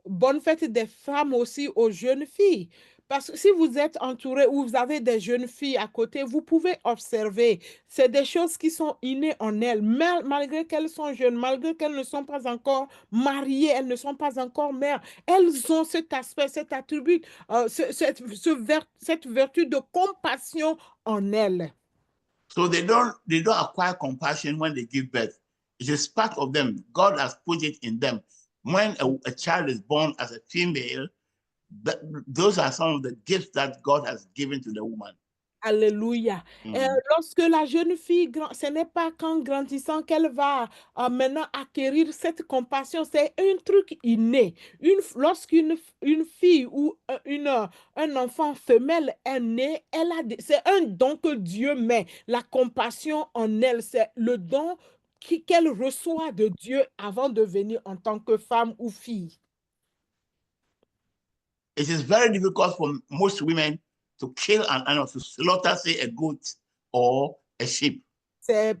bonne fête des femmes aussi aux jeunes filles. Parce que si vous êtes entouré ou vous avez des jeunes filles à côté, vous pouvez observer. C'est des choses qui sont innées en elles. Malgré qu'elles sont jeunes, malgré qu'elles ne sont pas encore mariées, elles ne sont pas encore mères, elles ont cet aspect, cet attribut, cette vertu de compassion en elles. So they don't acquire compassion when they give birth. It is part of them. God has put it in them. When a child is born as a female, those are some of the gifts that God has given to the woman. Alléluia. Lorsque la jeune fille, ce n'est pas qu'en grandissant qu'elle va maintenant acquérir cette compassion, c'est un truc inné. Lorsqu'une fille ou un enfant femelle est né, c'est un don que Dieu met. La compassion en elle, c'est le don qu'elle reçoit de Dieu avant de venir en tant que femme ou fille. It is very difficult for most women to kill an animal, to slaughter, say, a goat or a sheep. C'est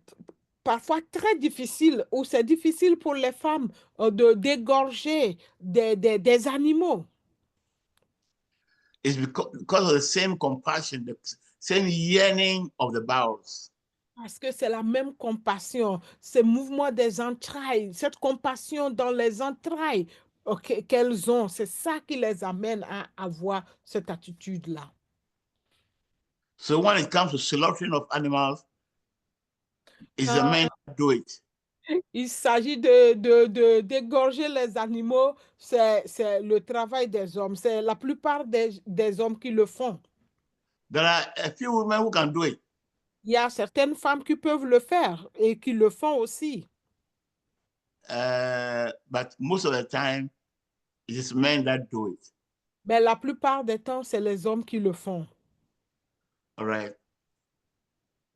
parfois très difficile, ou c'est difficile pour les femmes de dégorger des animaux. It's because of the same compassion, the same yearning of the bowels. Parce que c'est la même compassion, ce mouvement des entrailles, cette compassion dans les entrailles qu'elles ont, c'est ça qui les amène à avoir cette attitude-là. So when it comes to slaughtering of animals, it's the men that do it. Il s'agit d'égorger les animaux, c'est le travail des hommes. C'est la plupart des hommes qui le font. There are a few women who can do it. Il y a certaines femmes qui peuvent le faire et qui le font aussi. But most of the time, it is men that do it. Mais la plupart des temps, c'est les hommes qui le font. All right.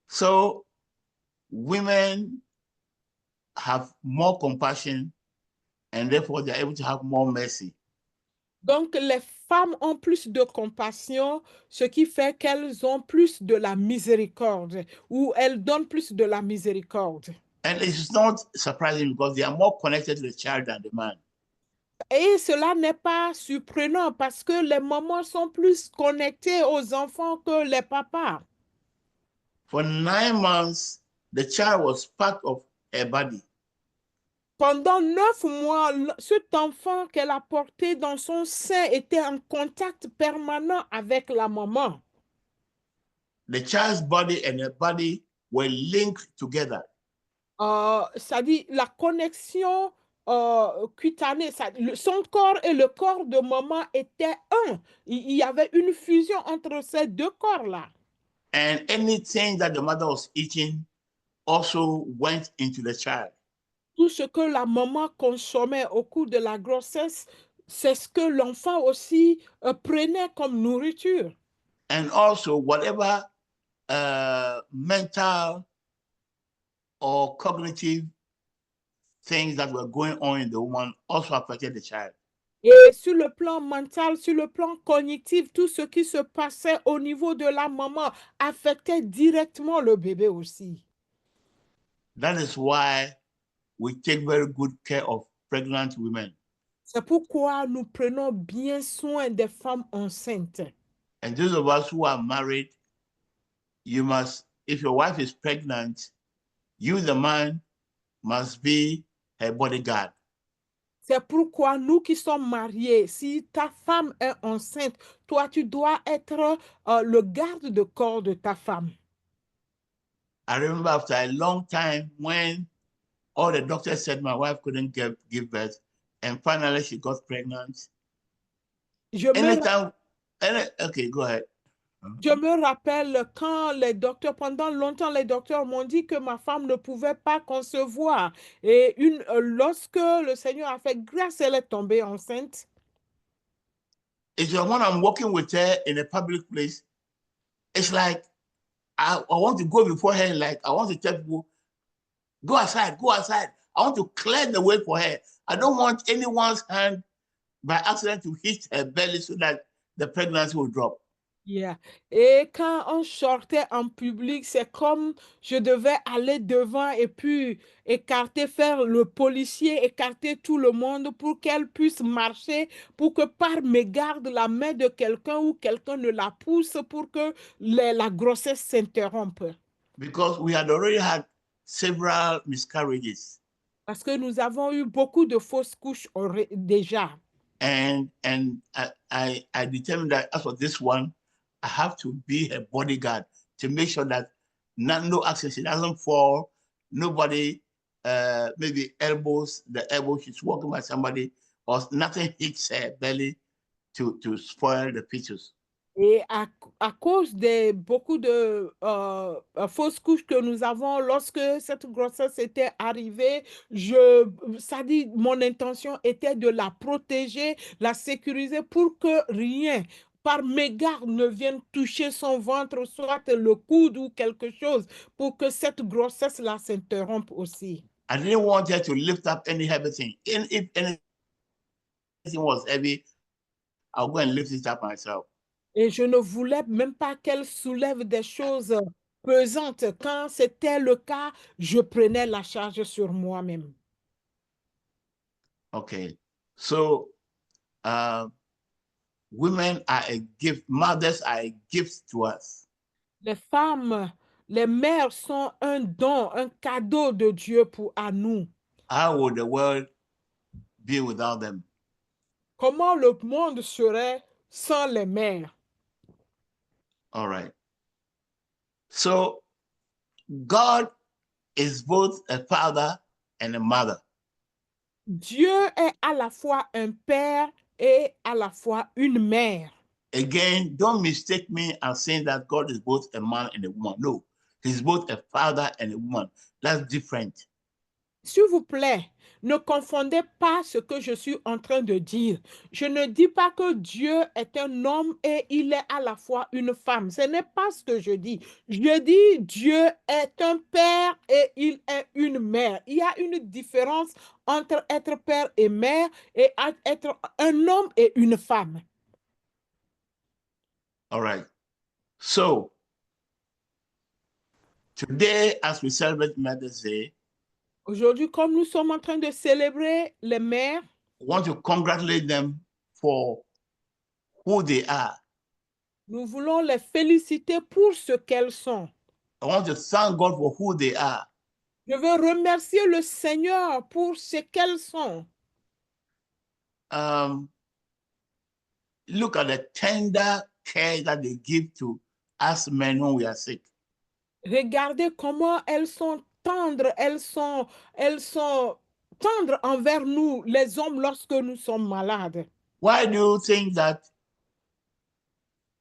So women have more compassion and therefore they're able to have more mercy. Donc, les femmes ont plus de compassion, ce qui fait qu'elles ont plus de la miséricorde, ou elles donnent plus de la miséricorde. And it's not surprising because they are more connected to the child than the man. Et cela n'est pas surprenant parce que les mamans sont plus connectées aux enfants que les papas. For 9 months, the child was part of her body. Pendant 9 mois, cet enfant qu'elle a porté dans son sein était en contact permanent avec la maman. The child's body and her body were linked together. Ça dit la connexion cutanée, son corps et le corps de maman étaient un. Il y avait une fusion entre ces deux corps-là. And anything that the mother was eating also went into the child. Tout ce que la maman consommait au cours de la grossesse, c'est ce que l'enfant aussi prenait comme nourriture. And also whatever mental or cognitive things that were going on in the woman also affected the child. Et sur le plan mental, sur le plan cognitif, tout ce qui se passait au niveau de la maman affectait directement le bébé aussi. That is why we take very good care of pregnant women. C'est pourquoi nous prenons bien soin des femmes enceintes. And those of us who are married, you must, if your wife is pregnant, you, the man, must be her bodyguard. C'est pourquoi nous qui sommes mariés, si ta femme est enceinte, toi, tu dois être le garde de corps de ta femme. I remember after a long time when all the doctors said my wife couldn't give birth, and finally she got pregnant. Okay, go ahead. Je me rappelle quand pendant longtemps, les docteurs m'ont dit que ma femme ne pouvait pas concevoir. Et lorsque le Seigneur a fait grâce, elle est tombée enceinte. It's when I'm walking with her in a public place, it's like I want to go before her, like I want to tell people, go aside, go aside. I want to clear the way for her. I don't want anyone's hand by accident to hit her belly so that the pregnancy will drop. Yeah. Et quand on sortait en public, c'est comme je devais aller devant et puis faire le policier, écarter tout le monde pour qu'elle puisse marcher, pour que par mégarde la main de quelqu'un ou quelqu'un ne la pousse pour que la grossesse s'interrompe. Because we had already had several miscarriages. Parce que nous avons eu beaucoup de fausses couches déjà. And I determined that as for this one, I have to be a bodyguard to make sure that no accident, she doesn't fall, nobody maybe the elbow, she's walking by somebody, or nothing hits her belly to spoil the fetus. Et à cause de beaucoup de fausses couches que nous avons, lorsque cette grossesse était arrivée, ça dit, mon intention était de la protéger, la sécuriser pour que rien, par mégarde, ne vienne toucher son ventre, soit le coude ou quelque chose, pour que cette grossesse-là s'interrompe aussi. I didn't want her to lift up any heavy thing. If anything was heavy, I'll go and lift it up myself. Et je ne voulais même pas qu'elle soulève des choses pesantes. Quand c'était le cas, je prenais la charge sur moi-même. Okay. So, women are a gift. Mothers are a gift to us. Les femmes, les mères sont un don, un cadeau de Dieu à nous. How would the world be without them? Comment le monde serait sans les mères? All right. So God is both a father and a mother. Dieu est à la fois un père et à la fois une mère. Again, don't mistake me as saying that God is both a man and a woman. No, he's both a father and a woman. That's different. S'il vous plaît, ne confondez pas ce que je suis en train de dire. Je ne dis pas que Dieu est un homme et il est à la fois une femme. Ce n'est pas ce que je dis. Je dis Dieu est un père et il est une mère. Il y a une différence entre être père et mère et être un homme et une femme. All right. So today, as we celebrate Mother's Day, Aujourd'hui, comme nous sommes en train de célébrer les mères, I want to congratulate them for who they are. nous voulons les féliciter pour ce qu'elles sont. I want to thank God for who they are. Je veux remercier le Seigneur pour ce qu'elles sont. Look at the tender care that they give to us men when we are sick. Regardez comment elles sont tendres, elles sont tendres envers nous, les hommes, lorsque nous sommes malades. Why do you think that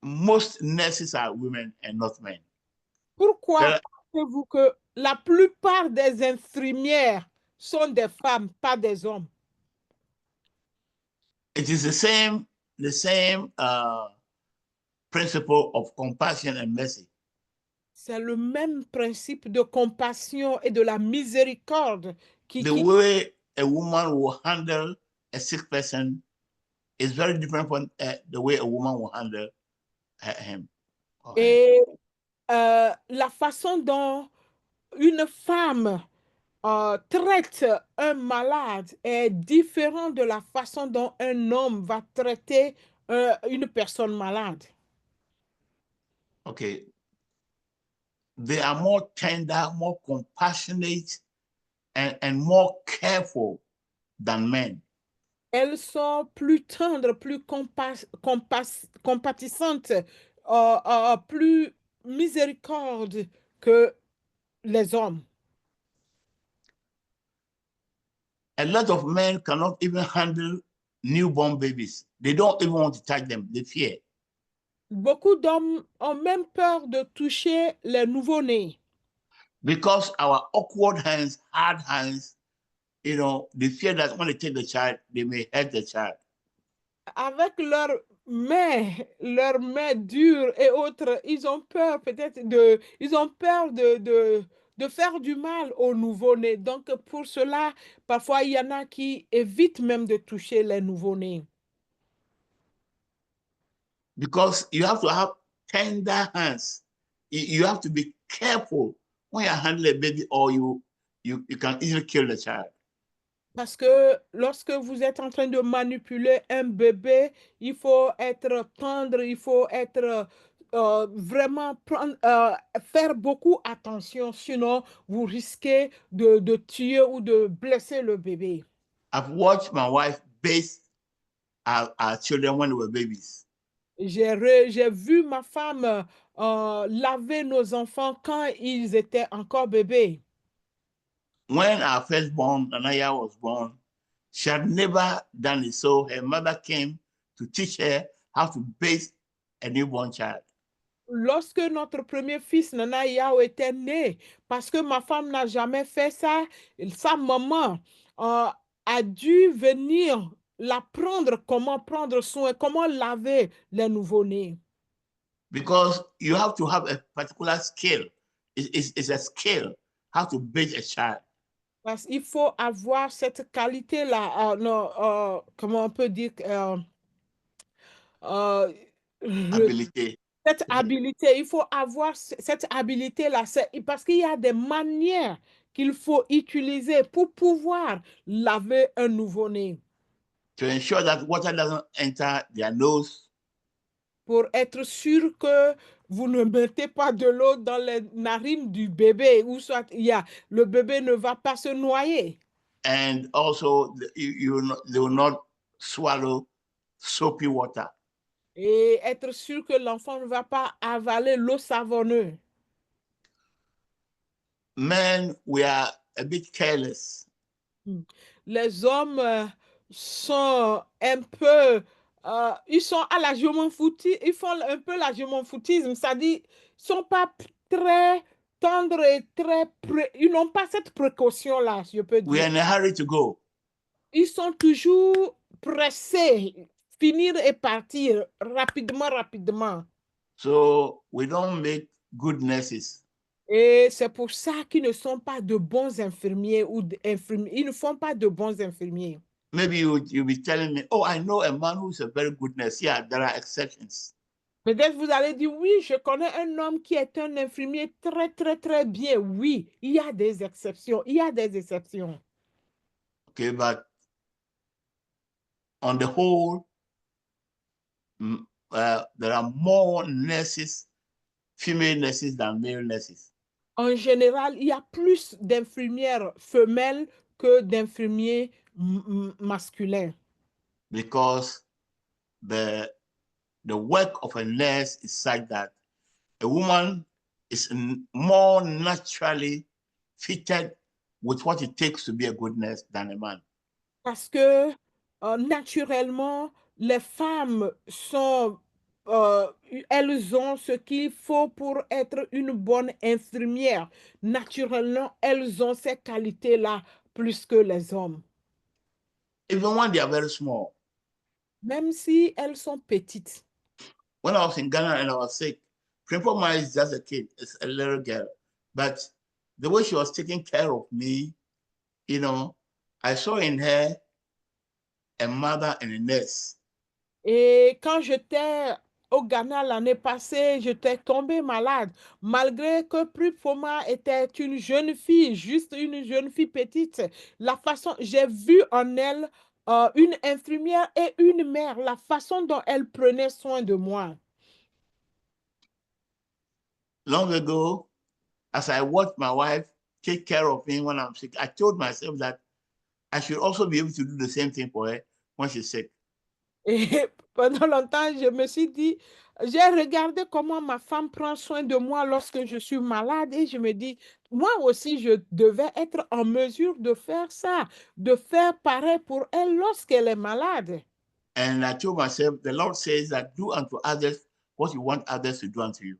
most nurses are women and not men? Pourquoi pensez-vous que la plupart des infirmières sont des femmes, pas des hommes? It is the same principle of compassion and mercy. C'est le même principe de compassion et de la miséricorde The way a woman will handle a sick person is very different from the way a woman will handle him. Et la façon dont une femme traite un malade est différente de la façon dont un homme va traiter une personne malade. Okay. They are more tender, more compassionate, and more careful than men. Elles sont plus tendres, plus compatissantes, plus miséricordes que les hommes. A lot of men cannot even handle newborn babies. They don't even want to touch them. They fear. Beaucoup d'hommes ont même peur de toucher les nouveau-nés. Because our awkward hands, hard hands, they fear that when they take the child, they may hurt the child. Avec leurs mains dures et autres, ils ont peur peut-être de faire du mal au nouveau-né. Donc, pour cela, parfois, il y en a qui évitent même de toucher les nouveau-nés. Because you have to have tender hands. You have to be careful when you handle a baby, or you can easily kill the child. Parce que lorsque vous êtes en train de manipuler un bébé, il faut être tendre, il faut être vraiment faire beaucoup attention, sinon vous risquez de tuer ou de blesser le bébé. I've watched my wife bathe our children when they were babies. J'ai vu ma femme laver nos enfants quand ils étaient encore bébés. When our firstborn, Anaya, was born, she had never done it. So her mother came to teach her how to bathe a newborn child. Lorsque notre premier fils, Nana Yao, était né, parce que ma femme n'a jamais fait ça, sa maman a dû venir l'apprendre comment prendre soin, comment laver les nouveau-nés. Because you have to have a particular skill. It's a skill how to bathe a child. Parce qu'il faut avoir cette qualité-là, comment on peut dire, Ability. cette habilité, il faut avoir cette habilité-là, parce qu'il y a des manières qu'il faut utiliser pour pouvoir laver un nouveau-né. To ensure that water doesn't enter their nose pour être sûr que vous ne mettez pas de l'eau dans les narines du bébé, ou soit le bébé ne va pas se noyer. And also, they will not swallow soapy water. Et être sûr que l'enfant ne va pas avaler l'eau savonneuse. Men, we are a bit careless. Les hommes sont un peu, ils sont à la je m'en foutis, ils font un peu la je m'en foutisme, c'est-à-dire ils sont pas très tendres et ils n'ont pas cette précaution-là, je peux We are dire. in a hurry to go. Ils sont toujours pressés, finir et partir rapidement. So we don't make good nurses. Et c'est pour ça qu'ils ne sont pas de bons infirmiers ou ils ne font pas de bons infirmiers. Maybe you'll be telling me, oh, I know a man who's a very good nurse. Yeah, there are exceptions. Peut-être vous allez dire, oui, je connais un homme qui est un infirmier très bien. Oui, il y a des exceptions. Il y a des exceptions. Okay, but on the whole, there are more nurses, female nurses than male nurses. En général, il y a plus d'infirmières femelles que d'infirmiers masculins. Because the work of a nurse is such that a woman is more naturally fitted with what it takes to be a good nurse than a man. Parce que naturellement, les femmes sont, elles ont ce qu'il faut pour être une bonne infirmière. Naturellement, elles ont ces qualités-là plus que les hommes. Even when they are very small. Même si elles sont petites. When I was in Ghana and I was sick, Primpoma is just a kid, it's a little girl. But the way she was taking care of me, you know, I saw in her a mother and a nurse. Et quand j'étais au Ghana l'année passée, j'étais tombée malade. Malgré que Primpoma était une jeune fille, juste une jeune fille petite, la façon, j'ai vu en elle une infirmière et une mère, la façon dont elle prenait soin de moi. Long ago, as I watched my wife take care of me when I'm sick, I told myself that I should also be able to do the same thing for her when she's sick. Et pendant longtemps, je me suis dit, j'ai regardé comment ma femme prend soin de moi lorsque je suis malade et je me dis, moi aussi, je devais être en mesure de faire ça, de faire pareil pour elle lorsqu'elle est malade. And I told myself, the Lord says that do unto others what you want others to do unto you.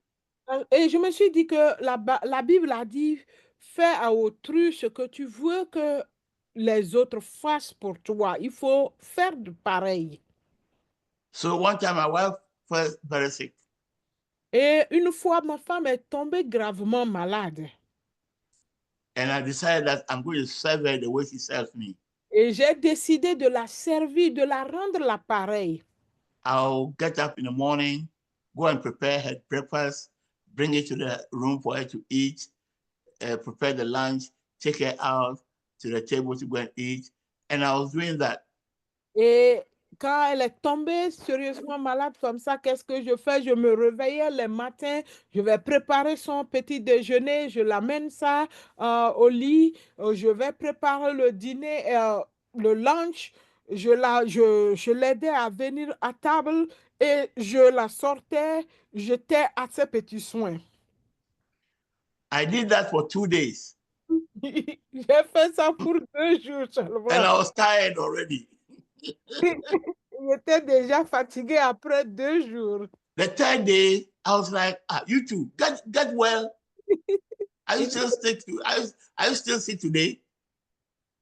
Et je me suis dit que la Bible a dit, fais à autrui ce que tu veux que les autres fassent pour toi. Il faut faire de pareil. So one time my wife was very sick. Et une fois, ma femme est tombée gravement malade. And I decided that I'm going to serve her the way she serves me. Et j'ai décidé de la servir, de la rendre l'appareil. I'll get up in the morning, go and prepare her breakfast, bring it to the room for her to eat, prepare the lunch, take her out to the table to go and eat. And I was doing that. Et quand elle est tombée sérieusement malade comme ça, qu'est-ce que je fais? Je me réveillais le matin, je vais préparer son petit déjeuner, je l'amène ça au lit, je vais préparer le dîner, le lunch, je l'aidais à venir à table et je la sortais, j'étais à ses petits soins. I did that for 2 days. J'ai fait ça pour 2 jours seulement. And I was tired already. J'étais déjà fatigué après 2 jours. The third day, I was like, you two, get well. Are you still sick? Are you still sick today?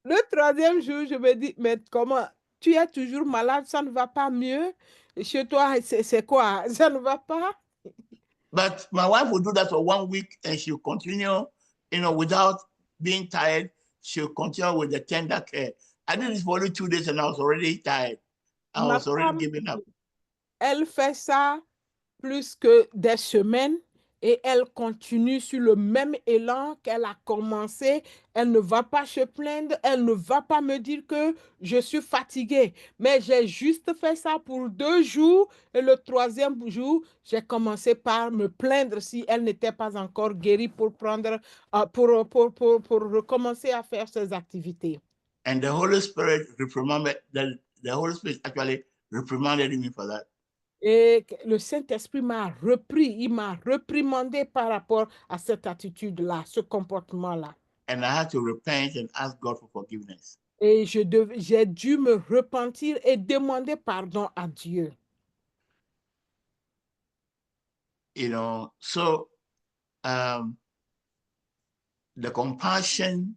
Le 3e jour, je me dis, mais comment? Tu es toujours malade, ça ne va pas mieux? Chez toi, c'est quoi? Ça ne va pas? But my wife will do that for 1 week and she'll continue, without being tired. She'll continue with the tender care. I did this for only 2 days and I was already tired. I was already giving up. Elle fait ça plus que des semaines Et elle continue sur le même élan qu'elle a commencé. Elle ne va pas se plaindre, elle ne va pas me dire que je suis fatiguée. Mais j'ai juste fait ça pour 2 jours et le 3e jour, j'ai commencé par me plaindre si elle n'était pas encore guérie pour pour recommencer à faire ses activités. And the Holy Spirit reprimanded, the Holy Spirit actually reprimanded me for that. Et le Saint-Esprit m'a repris, il m'a reprimandé par rapport à cette attitude-là, ce comportement-là. And I had to repent and ask God for forgiveness. Et j'ai dû me repentir et demander pardon à Dieu. You know, so the compassion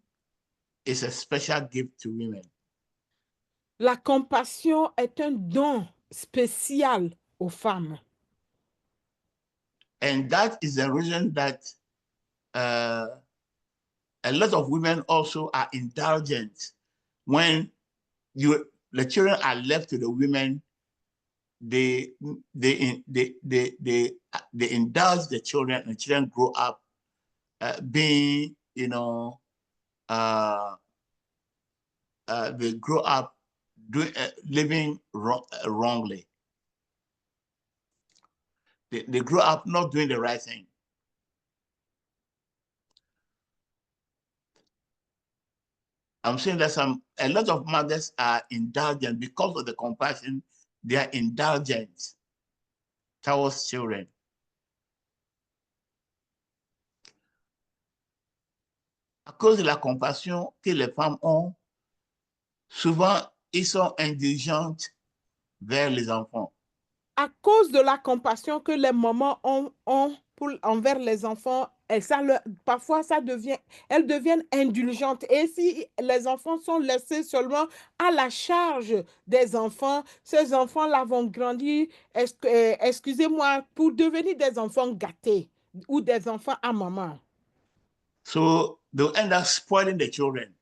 is a special gift to women. La compassion est un don spécial aux femmes. And that is the reason that a lot of women also are indulgent. When the children are left to the women, they indulge the children, and the children grow up being, you know, they grow up living wrongly. They grow up not doing the right thing. I'm saying that a lot of mothers are indulgent because of the compassion. They are indulgent towards children. À cause de la compassion que les femmes ont, souvent, ils sont indulgentes vers les enfants. À cause de la compassion que les mamans ont envers les enfants, parfois elles deviennent indulgentes. Et si les enfants sont laissés seulement à la charge des enfants, ces enfants-là vont grandir, excusez-moi, pour devenir des enfants gâtés ou des enfants à maman. So they'll end up spoiling the children.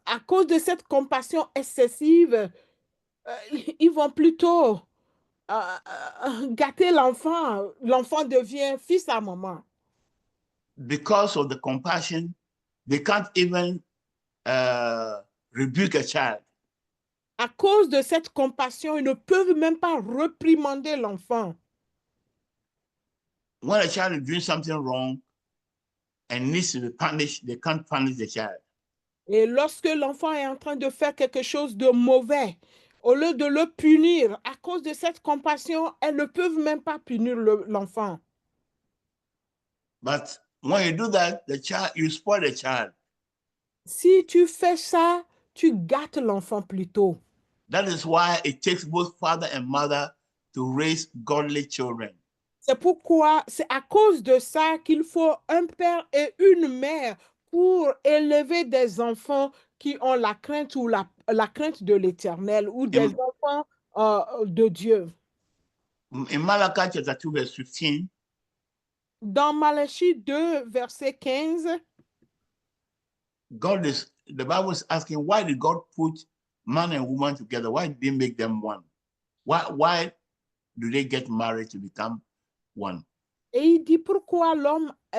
À cause de cette compassion excessive, ils vont plutôt gâter l'enfant. L'enfant devient fils à maman. Because of the compassion, they can't even rebuke a child. À cause de cette compassion, ils ne peuvent même pas réprimander l'enfant. When a child is doing something wrong and needs to be punished, they can't punish the child. Et lorsque l'enfant est en train de faire quelque chose de mauvais, au lieu de le punir, à cause de cette compassion, elles ne peuvent même pas punir l'enfant. But when you do that, you spoil the child. Si tu fais ça, tu gâtes l'enfant plutôt. That is why it takes both father and mother to raise godly children. C'est pourquoi, c'est à cause de ça qu'il faut un père et une mère pour élever des enfants qui ont la crainte ou la crainte de l'Éternel ou des enfants de Dieu. In Malachi chapter 2, verse 15, dans Malachie 2, verset 15, the Bible is asking, why did God put man and woman together? Why did he make them one? Why do they get married to become one? Et il dit pourquoi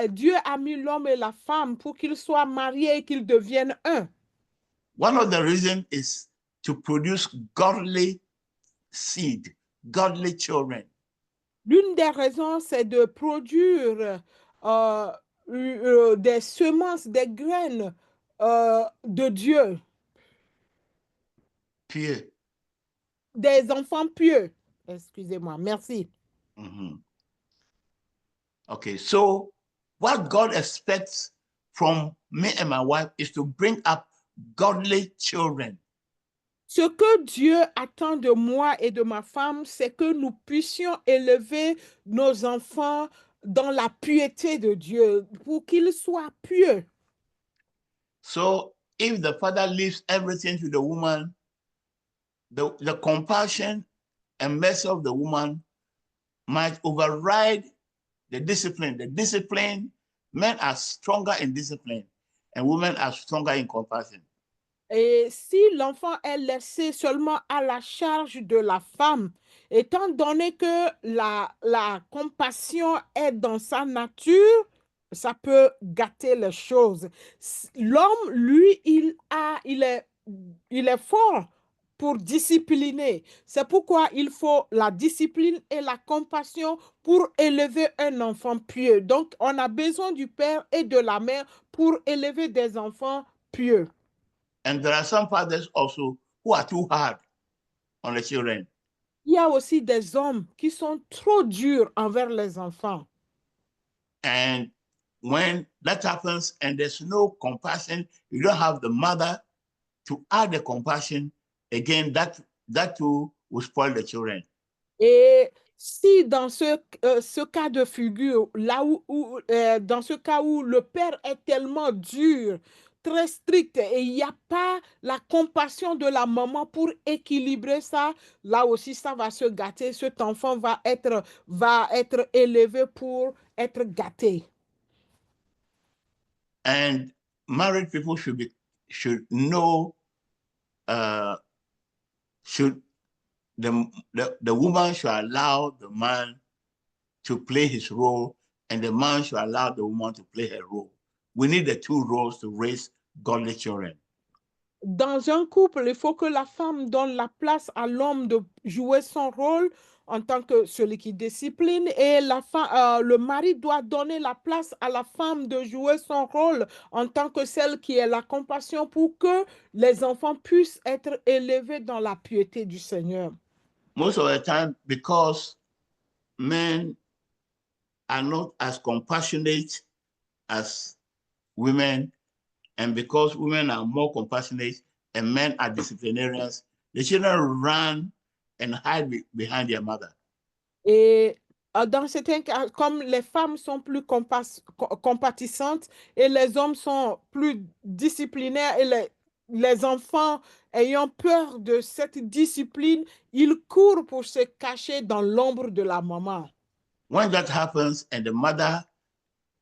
Dieu a mis l'homme et la femme pour qu'ils soient mariés et qu'ils deviennent un. One of the reasons is to produce godly seed, godly children. L'une des raisons, c'est de produire des semences, des graines de Dieu. Pieux. Des enfants pieux. Excusez-moi, merci. Mm-hmm. Okay, so what God expects from me and my wife is to bring up godly children. Ce que Dieu attend de moi et de ma femme, c'est que nous puissions élever nos enfants dans la piété de Dieu, pour qu'ils soient pieux. So if the father leaves everything to the woman, the compassion and mercy of the woman might override the discipline. The discipline, men are stronger in discipline and women are stronger in compassion. Et si l'enfant est laissé seulement à la charge de la femme Étant donné que la compassion est dans sa nature, ça peut gâter les choses. L'homme, lui, il est fort pour discipliner. C'est pourquoi il faut la discipline et la compassion pour élever un enfant pieux. Donc, on a besoin du père et de la mère pour élever des enfants pieux. And there are some fathers also who are too hard on the children. Il y a aussi des hommes qui sont trop durs envers les enfants. And when that happens and there's no compassion, you don't have the mother to add the compassion, again, that too will spoil the children. Et si dans ce cas de figure, dans ce cas où le père est tellement dur, très strict, et il n'y a pas la compassion de la maman pour équilibrer ça, là aussi, ça va se gâter. Cet enfant va être élevé pour être gâté. And married people should know, the woman should allow the man to play his role, and the man should allow the woman to play her role. We need the two roles to raise godly children. Dans un couple, il faut que la femme donne la place à l'homme de jouer son rôle en tant que celui qui discipline, et le mari doit donner la place à la femme de jouer son rôle en tant que celle qui est la compassion pour que les enfants puissent être élevés dans la piété du Seigneur. Most of the time, because men are not as compassionate as women, and because women are more compassionate and men are disciplinarians, the children run and hide behind their mother. Et dans certains cas, comme les femmes sont plus compatissantes et les hommes sont plus disciplinaires, et les enfants ayant peur de cette discipline, ils courent pour se cacher dans l'ombre de la maman. When that happens and the mother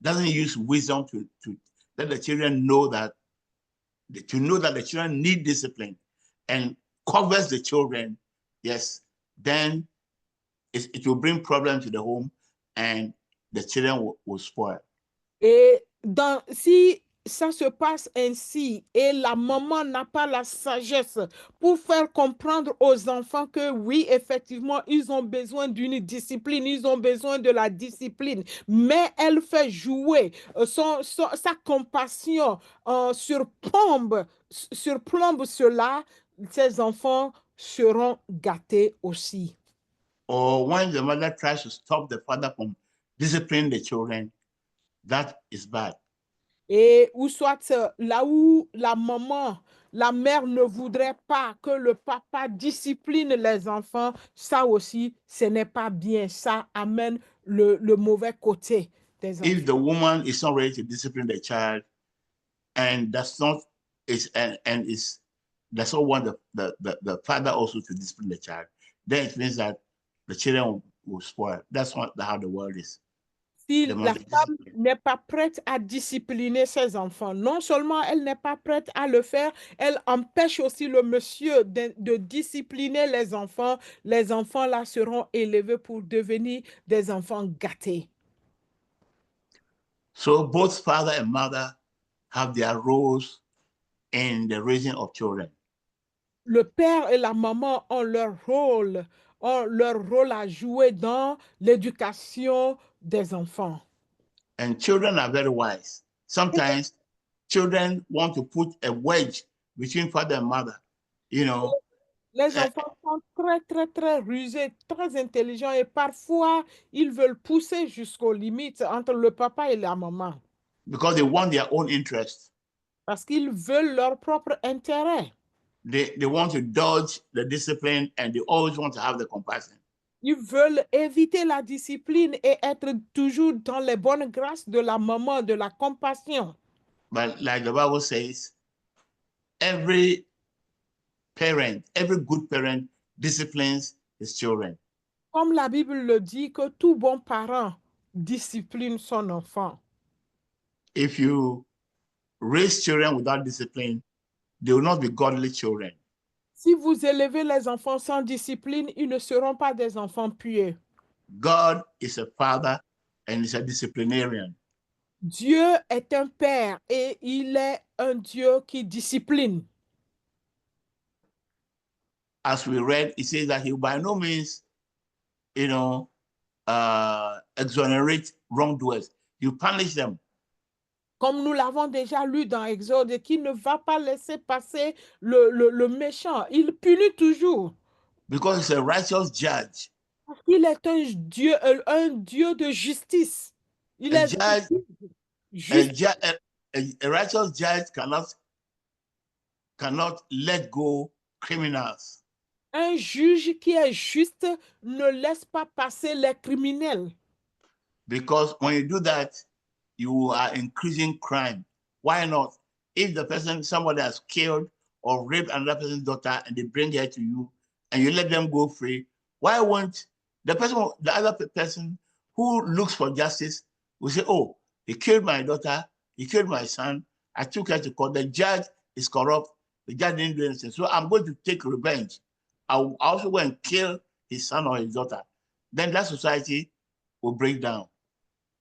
doesn't use wisdom to let the children know that the children need discipline and covers the children, yes, then it will bring problems to the home and the children will spoil. Et si ça se passe ainsi et la maman n'a pas la sagesse pour faire comprendre aux enfants que oui, effectivement, ils ont besoin d'une discipline, ils ont besoin de la discipline, mais elle fait jouer sa compassion surplombe cela, ces enfants seront gâtés aussi. Or when the mother tries to stop the father from disciplining the children, that is bad. Et ou soit là où la mère ne voudrait pas que le papa discipline les enfants, ça aussi, ce n'est pas bien. Ça amène le mauvais côté des enfants. If the woman is not ready to discipline the child and does not want the father also to discipline the child, then it means that the children will spoil. That's how the world is. Si la femme n'est pas prête à discipliner ses enfants, non seulement elle n'est pas prête à le faire, elle empêche aussi le monsieur de discipliner les enfants. Les enfants là seront élevés pour devenir des enfants gâtés. So both father and mother have their roles in the raising of children. Le père et la maman ont leur rôle à jouer dans l'éducation des enfants. And children are very wise. Sometimes children want to put a wedge between father and mother, you know. Les enfants sont très, très, très rusés, très intelligents, et parfois, ils veulent pousser jusqu'aux limites entre le papa et la maman. Because they want their own interest. Parce qu'ils veulent leur propre intérêt. They want to dodge the discipline and they always want to have the compassion. Ils veulent éviter la discipline et être toujours dans les bonnes grâces de la maman, de la compassion. But like the Bible says, every good parent disciplines his children. Comme la Bible le dit, que tout bon parent discipline son enfant. If you raise children without discipline, they will not be godly children. Si vous élevez les enfants sans discipline, ils ne seront pas des enfants pieux. God is a father and is a disciplinarian. Dieu est un père et il est un Dieu qui discipline. As we read, it says that he will by no means, exonerate wrongdoers. You punish them. Comme nous l'avons déjà lu dans Exode, qui ne va pas laisser passer le méchant. Il punit toujours. Because he's a righteous judge. Il est un Dieu de justice. Il A est judge, juste. a righteous judge cannot let go criminals. Un juge qui est juste ne laisse pas passer les criminels. Because when you do that, you are increasing crime. Why not? If somebody has killed or raped another person's daughter and they bring her to you and you let them go free, why won't the other person who looks for justice will say, oh, he killed my daughter, he killed my son, I took her to court, the judge is corrupt, the judge didn't do anything, so I'm going to take revenge. I'll also go and kill his son or his daughter. Then that society will break down.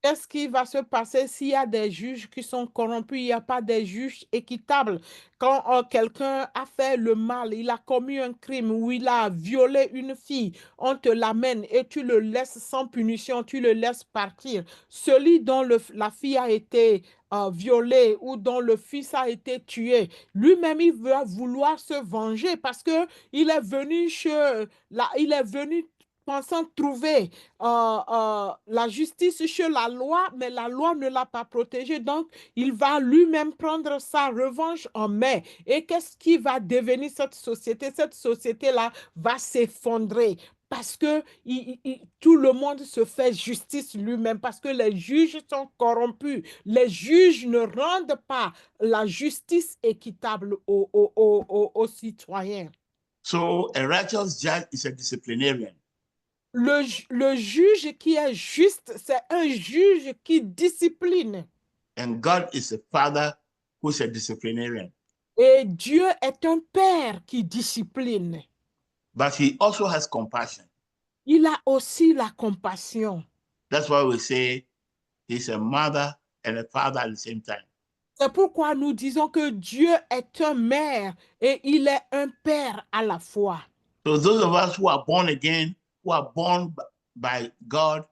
Qu'est-ce qui va se passer s'il y a des juges qui sont corrompus? Il n'y a pas des juges équitables. Quand quelqu'un a fait le mal, il a commis un crime ou il a violé une fille, on te l'amène et tu le laisses sans punition, tu le laisses partir. Celui dont la fille a été violée ou dont le fils a été tué, lui-même, il va vouloir se venger parce qu'il est venu il est venu pensant trouver la justice chez la loi, mais la loi ne l'a pas protégé. Donc, il va lui-même prendre sa revanche en main. Et qu'est-ce qui va devenir cette société? Cette société-là va s'effondrer parce que tout le monde se fait justice lui-même, parce que les juges sont corrompus. Les juges ne rendent pas la justice équitable aux citoyens. So a righteous judge is a disciplinarian. Le juge qui est juste, c'est un juge qui discipline. And God is a father who is a disciplinarian. Et Dieu est un père qui discipline. But he also has compassion. Il a aussi la compassion. That's why we say he's a mother and a father at the same time. C'est pourquoi nous disons que Dieu est un mère et il est un père à la fois. So those of us who are born again, who are born by God,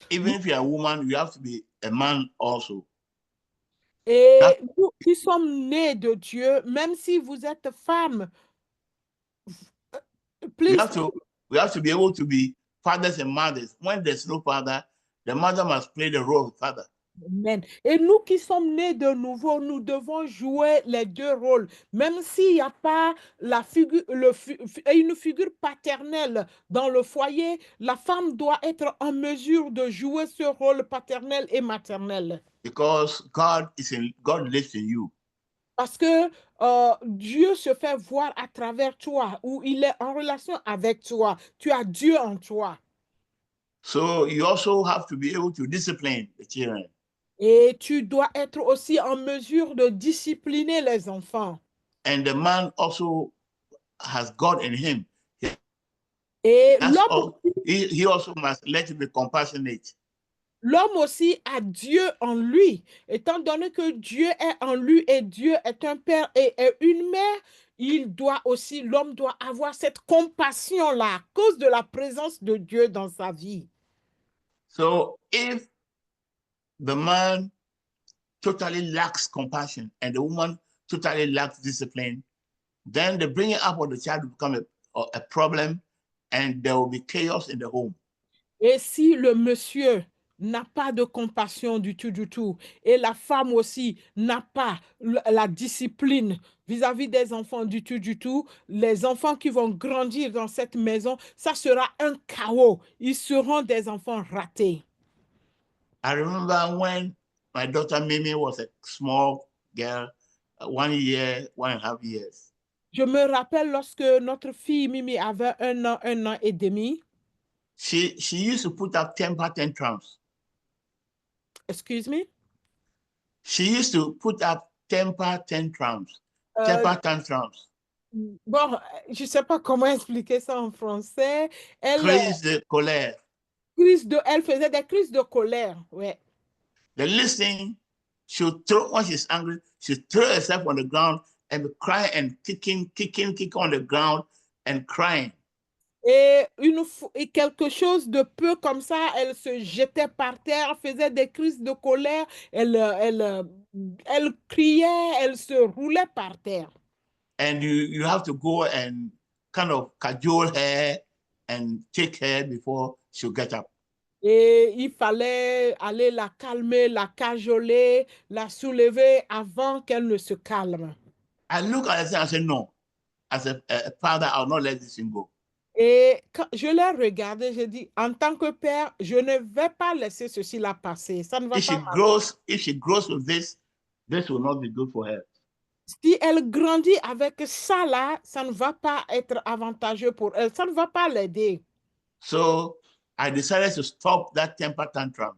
even if you're a woman, you have to be a man also. Et nous qui sommes nés de Dieu, même si vous êtes femme, we have to be able to be fathers and mothers. When there's no father, the mother must play the role of father. Amen. Et nous qui sommes nés de nouveau, nous devons jouer les deux rôles. Même s'il n'y a pas une figure paternelle dans le foyer, la femme doit être en mesure de jouer ce rôle paternel et maternel. Because God lives in you. Parce que Dieu se fait voir à travers toi, ou il est en relation avec toi. Tu as Dieu en toi. So you also have to be able to discipline the children. Et tu dois être aussi en mesure de discipliner les enfants. And the man also has God in him. Et he also must let him be compassionate. L'homme aussi a Dieu en lui. Étant donné que Dieu est en lui et Dieu est un père et une mère, l'homme doit avoir cette compassion-là à cause de la présence de Dieu dans sa vie. So if the man totally lacks compassion and the woman totally lacks discipline, then the bringing up of the child will become a problem and there will be chaos in the home. Et si le monsieur n'a pas de compassion du tout, et la femme aussi n'a pas la discipline vis-à-vis des enfants du tout, les enfants qui vont grandir dans cette maison, ça sera un chaos. Ils seront des enfants ratés. I remember when my daughter Mimi was a small girl, 1 year, 1.5 years. Je me rappelle lorsque notre fille Mimi avait 1 an et demi. She used to put up temper tantrums. Excuse me? She used to put up temper tantrums. Temper tantrums. Bon, je ne sais pas comment expliquer ça en français. Elle, Crise de colère. elle faisait des crises de colère. Ouais. The listening, when she's angry, she throw herself on the ground and cry and kicking on the ground and crying. Et quelque chose de peu comme ça, elle se jetait par terre, faisait des crises de colère, elle criait, elle se roulait par terre. And you have to go and kind of cajole her and take her before she'll get up. Et il fallait aller la calmer, la cajoler, la soulever avant qu'elle ne se calme. I look at her and say, no, as a father, I'll not let this thing go. Et quand je l'ai regardé, j'ai dit, en tant que père, je ne vais pas laisser ceci là passer. Ça ne va If she grows with this will not be good for her. Si elle grandit avec ça là, ça ne va pas être avantageux pour elle. Ça ne va pas l'aider. So I decided to stop that temper tantrum.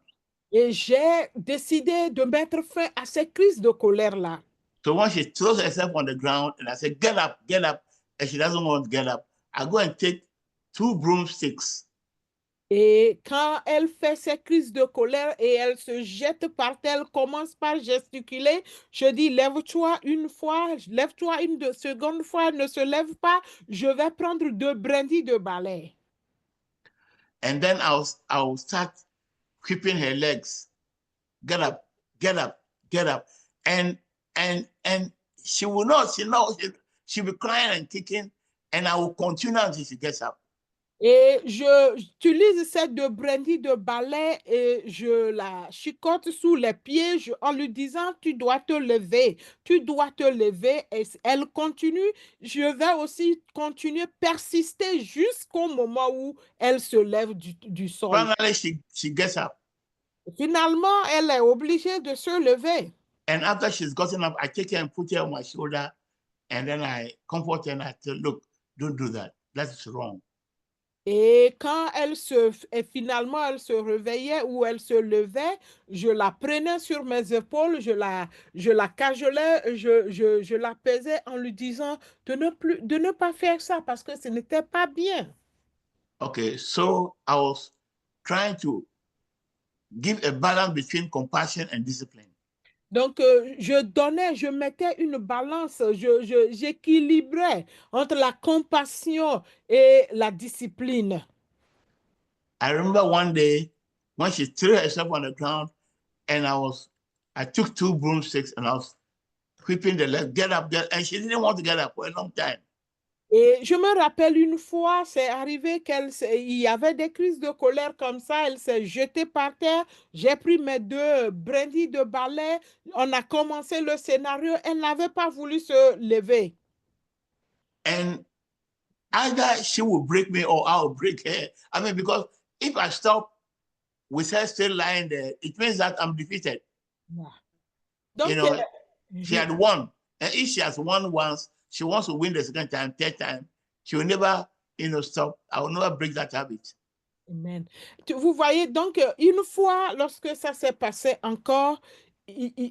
Et j'ai décidé de mettre fin à ces crises de colère là. So when she throws herself on the ground and I say, get up, and she doesn't want to get up, I go and take 2 broomsticks. Et quand elle fait ses crises de colère et elle se jette par terre, elle commence par gesticuler, je dis, lève-toi une fois, lève-toi une seconde fois, elle ne se lève pas, je vais prendre 2 brindilles de balai. And then I'll start whipping her legs. Get up, get up, get up. And she will not, she'll be crying and kicking, and I will continue until she gets up. Et j'utilise ces 2 brindilles de balai et je la chicote sous les pieds en lui disant, tu dois te lever, tu dois te lever. Et elle continue, je vais aussi continuer, persister jusqu'au moment où elle se lève du sol. Finally, she gets up. Finalement, elle est obligée de se lever. And after she's gotten up, I take her and put her on my shoulder, and then I comfort her and I tell, look, don't do that. That's wrong. Et quand finalement elle se réveillait ou elle se levait, je la prenais sur mes épaules, je la cajolais, je la pesais en lui disant de ne pas faire ça parce que ce n'était pas bien. Okay, so I was trying to give a balance between compassion and discipline. Donc, je mettais une balance, j'équilibrais entre la compassion et la discipline. I remember one day when she threw herself on the ground and I took 2 broomsticks and I was whipping the leg, get up, and she didn't want to get up for a long time. Et je me rappelle une fois, c'est arrivé il y avait des crises de colère comme ça, elle s'est jetée par terre, j'ai pris mes 2 brindilles de balai, on a commencé le scénario, elle n'avait pas voulu se lever. And either she will break me or I will break her. I mean, because if I stop with her still lying there, it means that I'm defeated. Yeah. Donc, you know, she had won. And if she has won once, she wants to win the second time, third time. She will never, stop. I will never break that habit. Amen. Vous voyez, donc, une fois, lorsque ça s'est passé encore,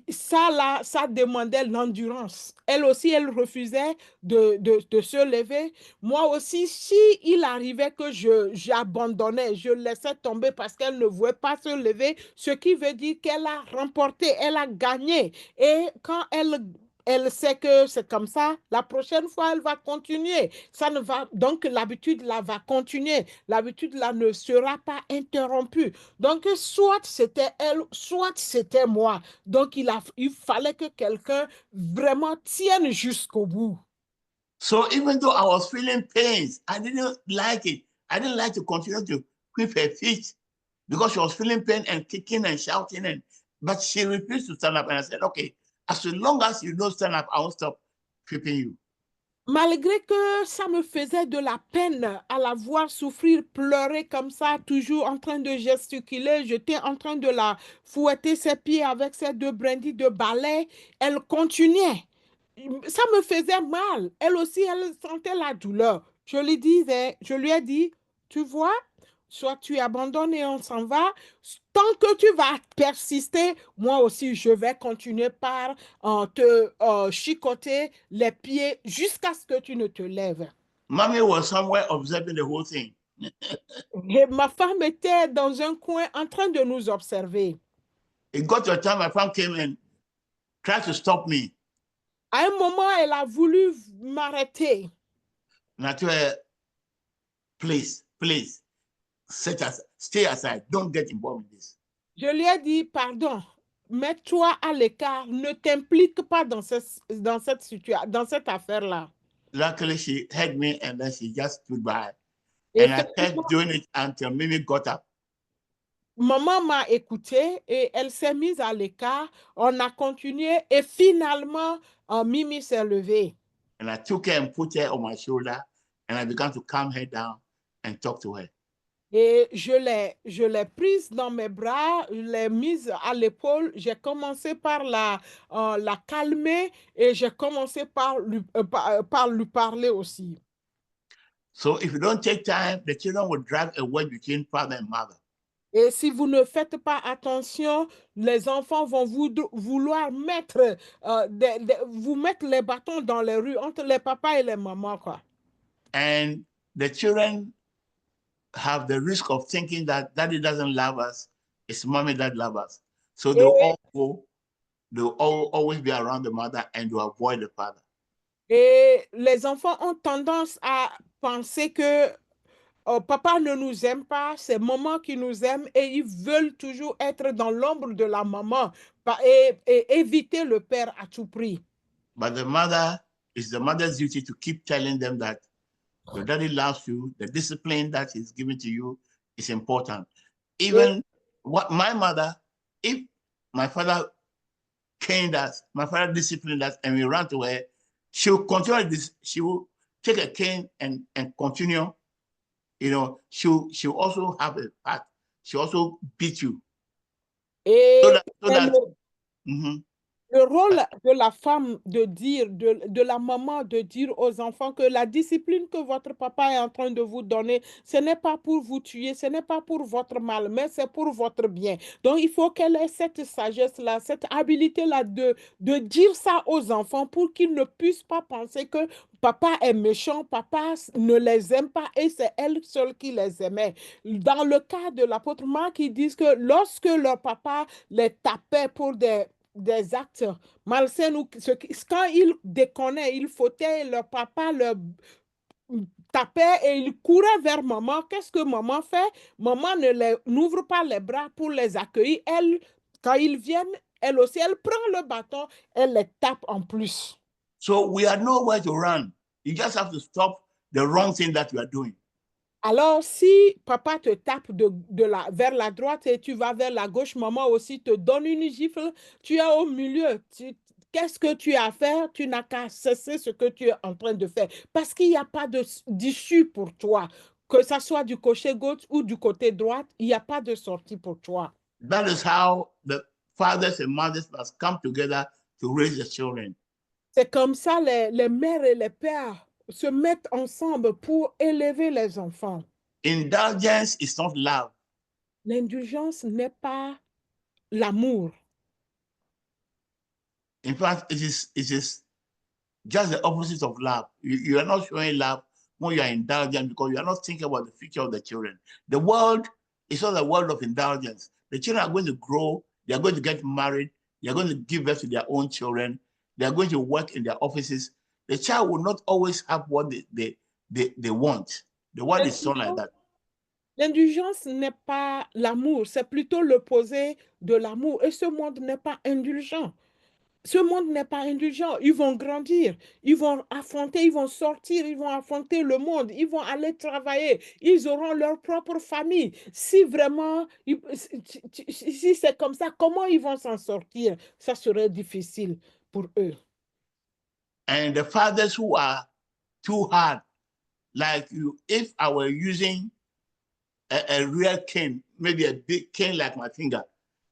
ça demandait l'endurance. Elle aussi, elle refusait de se lever. Moi aussi, si il arrivait que j'abandonnais, je laissais tomber parce qu'elle ne voulait pas se lever, ce qui veut dire qu'elle a remporté, elle a gagné. Et quand elle sait que c'est comme ça, la prochaine fois, elle va continuer. Donc, l'habitude là va continuer. L'habitude là ne sera pas interrompue. Donc, soit c'était elle, soit c'était moi. Donc, il fallait que quelqu'un vraiment tienne jusqu'au bout. So even though I was feeling pains, I didn't like it. I didn't like to continue to whip her feet because she was feeling pain and kicking and shouting. But she refused to stand up. And I said, okay, as long as you don't stand up, I won't stop whipping you. Malgré que ça me faisait de la peine à la voir souffrir, pleurer comme ça, toujours en train de gesticuler, j'étais en train de la fouetter ses pieds avec ses 2 brindilles de balai, elle continuait. Ça me faisait mal. Elle aussi, elle sentait la douleur. Je lui ai dit, tu vois, soit tu abandonnes et on s'en va. Tant que tu vas persister, moi aussi, je vais continuer par te chicoter les pieds jusqu'à ce que tu ne te lèves. Mommy was somewhere observing the whole thing. Et ma femme était dans un coin en train de nous observer. It got to a time my femme came and tried to stop me. À un moment, elle a voulu m'arrêter. And I told her, please, stay aside. Don't get involved in this. Je lui ai dit, pardon, mets-toi à l'écart, ne t'implique pas dans cette situation, dans cette affaire-là. Luckily, she heard me and then she just stood by. Et And I kept doing it until Mimi got up. Maman m'a écouté et elle s'est mise à l'écart. On a continué et finalement, Mimi s'est levée. And I took her and put her on my shoulder and I began to calm her down and talk to her. Et je l'ai prise dans mes bras, je l'ai mise à l'épaule. J'ai commencé par la calmer et j'ai commencé par lui parler aussi. So if you don't take time, the children will drag a wedge between father and mother. Et si vous ne faites pas attention, les enfants vont vouloir vous mettre les bâtons dans les rues entre les papas et les mamans, quoi. And the children have the risk of thinking that daddy doesn't love us, it's mommy that loves us. So they'll always be around the mother and to avoid the father. Et les enfants ont tendance à penser que papa ne nous aime pas, c'est maman qui nous aime et ils veulent toujours être dans l'ombre de la maman et éviter le père à tout prix. But the mother, it's the mother's duty to keep telling them that your daddy loves you, the discipline that he's given to you is important. Even my mother, if my father caned us, my father disciplined us and we ran to her, she will continue this, she will take a cane and continue. You know, she'll also have a part. She also beat you. Et Le rôle de la femme de la maman de dire aux enfants que la discipline que votre papa est en train de vous donner, ce n'est pas pour vous tuer, ce n'est pas pour votre mal, mais c'est pour votre bien. Donc, il faut qu'elle ait cette sagesse-là, cette habilité-là de dire ça aux enfants pour qu'ils ne puissent pas penser que papa est méchant, papa ne les aime pas et c'est elle seule qui les aimait. Dans le cas de l'apôtre Marc, ils disent que lorsque leur papa les tapait pour des actes malsains ou quand ils déconnaient, ils fautaient, leur papa leur tapait et ils couraient vers maman. Qu'est-ce que maman fait? Maman n'ouvre pas les bras pour les accueillir. Elle, quand ils viennent, elle aussi, elle prend le bâton, elle les tape en plus. So we had nowhere to run. You just have to stop the wrong thing that you are doing. Alors, si papa te tape vers la droite et tu vas vers la gauche, maman aussi te donne une gifle, tu es au milieu. Qu'est-ce que tu as à faire? Tu n'as qu'à cesser ce que tu es en train de faire. Parce qu'il n'y a pas d'issue pour toi. Que ça soit du côté gauche ou du côté droit, il n'y a pas de sortie pour toi. That is how the fathers and mothers must come together to raise the children. C'est comme ça les mères et les pères se mettent ensemble pour élever les enfants. Indulgence is not love. L'indulgence n'est pas l'amour. In fact, it is just the opposite of love. You are not showing love when you are indulgent because you are not thinking about the future of the children. The world is not a world of indulgence. The children are going to grow. They are going to get married. They are going to give birth to their own children. They are going to work in their offices. The child will not always have what they want. The world is not like that. L'indulgence n'est pas l'amour, c'est plutôt l'opposé de l'amour. Et ce monde n'est pas indulgent. Ce monde n'est pas indulgent. Ils vont grandir, ils vont affronter, ils vont sortir, ils vont affronter le monde, ils vont aller travailler, ils auront leur propre famille. Si vraiment, si c'est comme ça, comment ils vont s'en sortir? Ça serait difficile pour eux. And the fathers who are too hard, like you, if I were using a real cane, maybe a big cane like my finger,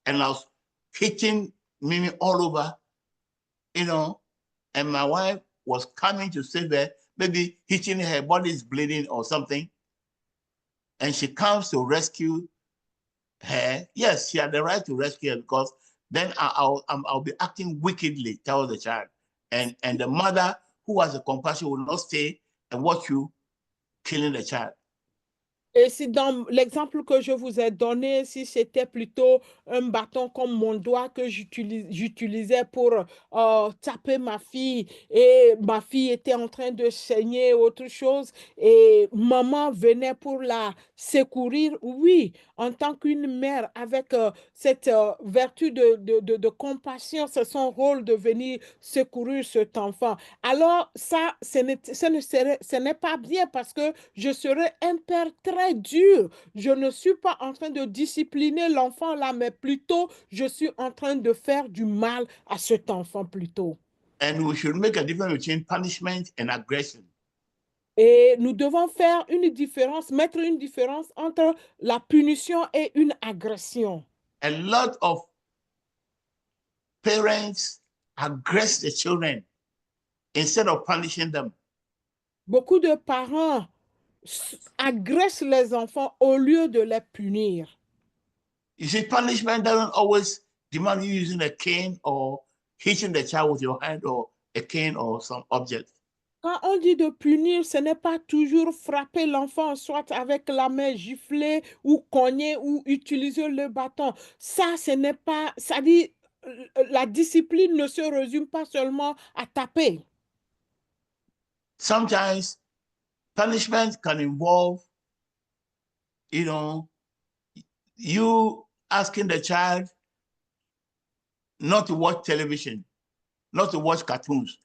and I was hitting Mimi all over, you know, and my wife was coming to save her, maybe hitting her body is bleeding or something, and she comes to rescue her, yes, she had the right to rescue her, because then I'll be acting wickedly towards the child. And the mother who has the compassion will not stay and watch you killing the child. Et si dans l'exemple que je vous ai donné, si c'était plutôt un bâton comme mon doigt que j'utilisais pour taper ma fille et ma fille était en train de saigner autre chose et maman venait pour la secourir, oui, en tant qu'une mère avec cette vertu de compassion, c'est son rôle de venir secourir cet enfant. Alors ça, ce n'est pas bien parce que je serais un père très dur. Je ne suis pas en train de discipliner l'enfant là, mais plutôt je suis en train de faire du mal à cet enfant plutôt. And we should make a difference between punishment and aggression. Et nous devons faire une différence, mettre une différence entre la punition et une agression. A lot of parents aggress the children instead of punishing them. Beaucoup de parents agressent les enfants au lieu de les punir. You see, punishment doesn't always demand you using a cane or hitting the child with your hand or a cane or some object. Quand on dit de punir, ce n'est pas toujours frapper l'enfant, soit avec la main giflée ou cogner ou utiliser le bâton. Ça, ce n'est pas... Ça dit, la discipline ne se résume pas seulement à taper. Sometimes punishment can involve, you asking the child not to watch television, not to watch cartoons.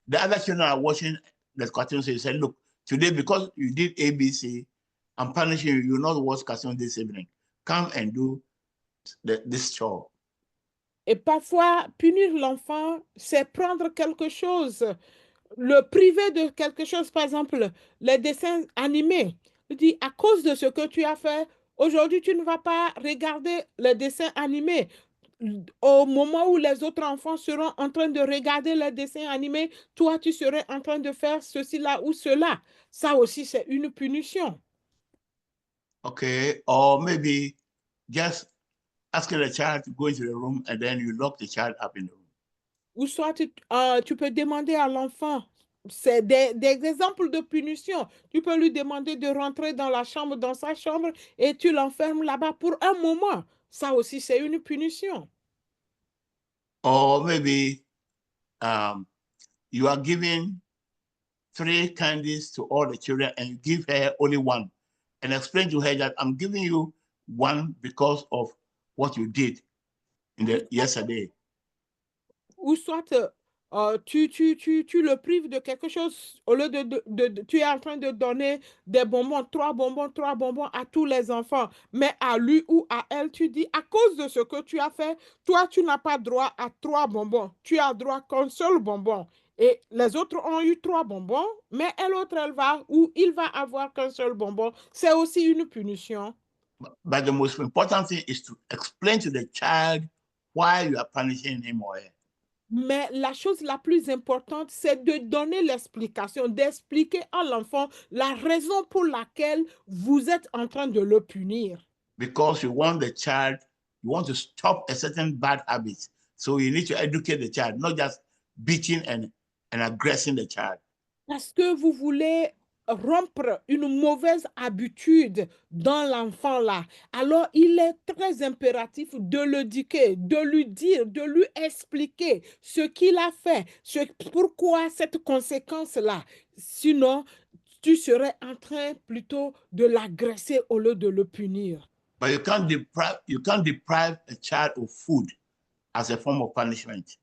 The other children are watching the cartoons. So you say, look, today, because you did ABC, I'm punishing you. You will not watch cartoons this evening. Come and do this chore. Et parfois, punir l'enfant, c'est prendre quelque chose, le priver de quelque chose, par exemple, les dessins animés. Il dit, à cause de ce que tu as fait, aujourd'hui, tu ne vas pas regarder les dessins animés. Au moment où les autres enfants seront en train de regarder les dessins animés, toi, tu serais en train de faire ceci là ou cela. Ça aussi, c'est une punition. Okay, or maybe just asking the child to go into the room and then you lock the child up in the room. Ou soit tu peux demander à l'enfant, c'est des exemples de punition. Tu peux lui demander de rentrer dans la chambre, dans sa chambre, et tu l'enfermes là-bas pour un moment. Ça aussi, c'est une punition. Or maybe you are giving 3 candies to all the children and you give her only 1 and explain to her that I'm giving you 1 because of what you did yesterday. Ou soit tu le prives de quelque chose au lieu tu es en train de donner des bonbons, 3 bonbons à tous les enfants. Mais à lui ou à elle, tu dis, à cause de ce que tu as fait, toi, tu n'as pas droit à 3 bonbons. Tu as droit qu'un seul bonbon. Et les autres ont eu 3 bonbons, mais l'autre, il va avoir qu'un seul bonbon. C'est aussi une punition. But the most important thing is to explain to the child why you are punishing him or her. Mais la chose la plus importante, c'est de donner l'explication, d'expliquer à l'enfant la raison pour laquelle vous êtes en train de le punir. Because you want the child, you want to stop a certain bad habit. So you need to educate the child, not just beating and aggressing the child. Parce que vous voulez rompre une mauvaise habitude dans l'enfant là. Alors, il est très impératif de l'éduquer, de lui dire, de lui expliquer ce qu'il a fait, pourquoi cette conséquence-là. Sinon, tu serais en train plutôt de l'agresser au lieu de le punir. But you can't deprive a child of food as a form of punishment.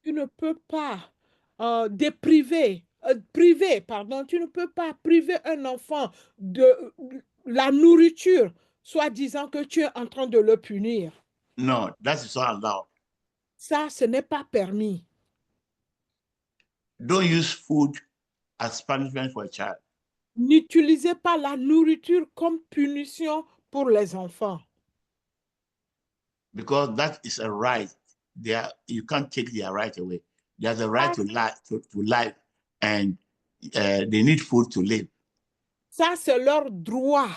Tu ne peux pas tu ne peux pas priver un enfant de la nourriture, soit disant que tu es en train de le punir. No, that is not allowed. Ça, ce n'est pas permis. Don't use food as punishment for a child. N'utilisez pas la nourriture comme punition pour les enfants. Because that is a right. You can't take their right away. They have the right to life, and they need food to live. Ça, c'est leur droit.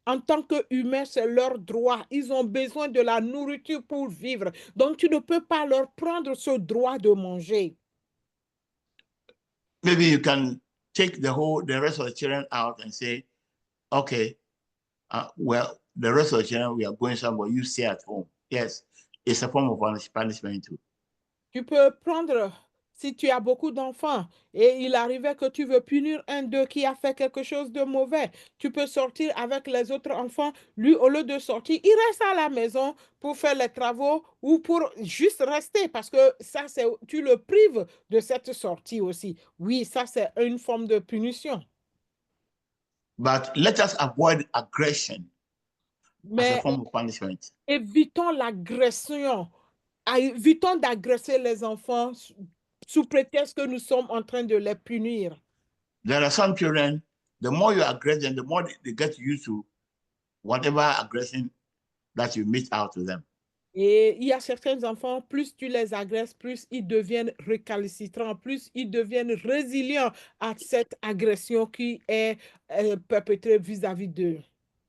en tant qu'humains, c'est leur droit. Ils ont besoin de la nourriture pour vivre. Donc, tu ne peux pas leur prendre ce droit de manger. Maybe you can take the rest of the children out and say, okay, well, the rest of the children, we are going somewhere, you stay at home. Yes, it's a form of punishment too. Tu peux prendre, si tu as beaucoup d'enfants et il arrivait que tu veux punir un d'eux qui a fait quelque chose de mauvais, tu peux sortir avec les autres enfants. Lui, au lieu de sortir, il reste à la maison pour faire les travaux ou pour juste rester parce que ça, tu le prives de cette sortie aussi. Oui, ça, c'est une forme de punition. But let us avoid aggression as a Mais form of punishment. évitons l'agression. Évitons d'agresser les enfants sous prétexte que nous sommes en train de les punir. There are some children, the more you aggress them, the more they get used to whatever aggression that you meet out to them. Et il y a certains enfants, plus tu les agresses, plus ils deviennent récalcitrants, plus ils deviennent résilients à cette agression qui est perpétrée vis-à-vis d'eux.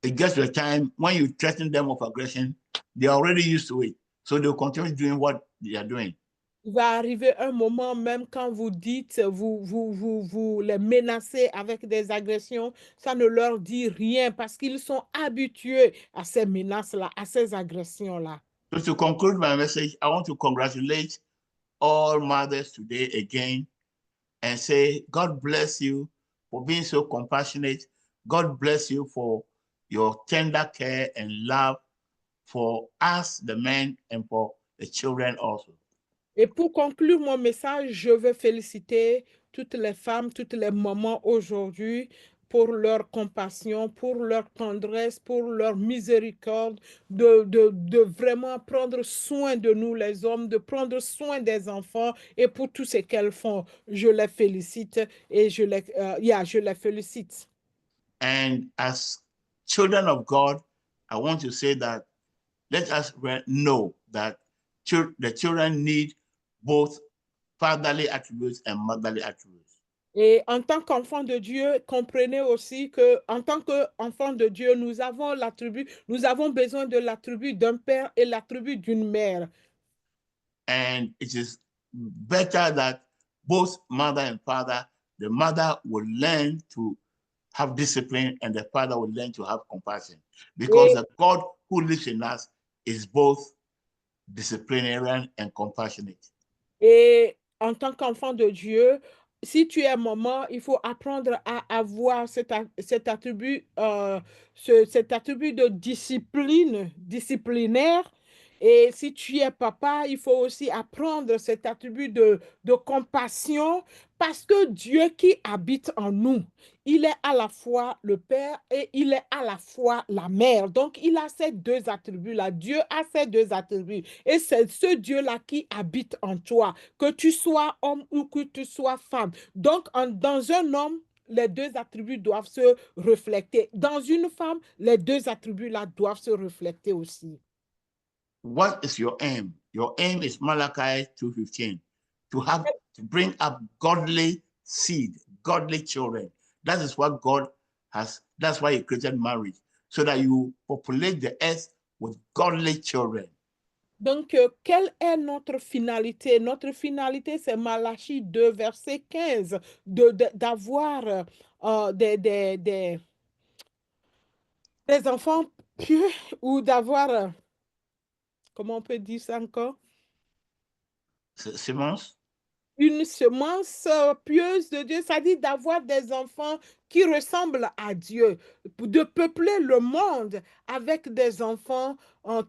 It gets to a time when you threaten them of aggression, they're already used to it. So they'll continue doing what they are doing. Il va arriver un moment, même quand vous dites, vous les menacez avec des agressions, ça ne leur dit rien parce qu'ils sont habitués à ces menaces-là, à ces agressions-là. So to conclude my message, I want to congratulate all mothers today again and say, God bless you for being so compassionate. God bless you for your tender care and love for us, the men, and for the children also. Et pour conclure mon message, je veux féliciter toutes les femmes, toutes les mamans aujourd'hui pour leur compassion, pour leur tendresse, pour leur miséricorde, de vraiment prendre soin de nous les hommes, de prendre soin des enfants et pour tout ce qu'elles font. Je les félicite et je les félicite. And as children of God, I want to say that let us know that the children need both fatherly attributes and motherly attributes. Et en tant qu'enfant de Dieu, comprenez aussi que en tant qu'enfant de Dieu, nous avons besoin de l'attribut d'un père et l'attribut d'une mère. And it is better that both mother and father, the mother will learn to have discipline and the father will learn to have compassion. Because the God who lives in us is both disciplinarian and compassionate. Et en tant qu'enfant de Dieu, si tu es maman, il faut apprendre à avoir cet attribut de disciplinaire. Et si tu es papa, il faut aussi apprendre cet attribut de compassion parce que Dieu qui habite en nous, il est à la fois le Père et il est à la fois la mère. Donc, il a ces deux attributs-là. Dieu a ces deux attributs. Et c'est ce Dieu-là qui habite en toi, que tu sois homme ou que tu sois femme. Donc, dans un homme, les deux attributs doivent se refléter. Dans une femme, les deux attributs-là doivent se refléter aussi. What is your aim? Your aim is Malachi 2:15, to bring up godly seed, godly children. That is what God has, that's why he created marriage, so that you populate the earth with godly children. Donc, quelle est notre finalité? Notre finalité, c'est Malachie 2, verset 15, d'avoir des enfants pieux ou d'avoir, comment on peut dire ça encore? Semence? Une semence pieuse de Dieu, ça dit d'avoir des enfants qui ressemblent à Dieu, de peupler le monde avec des enfants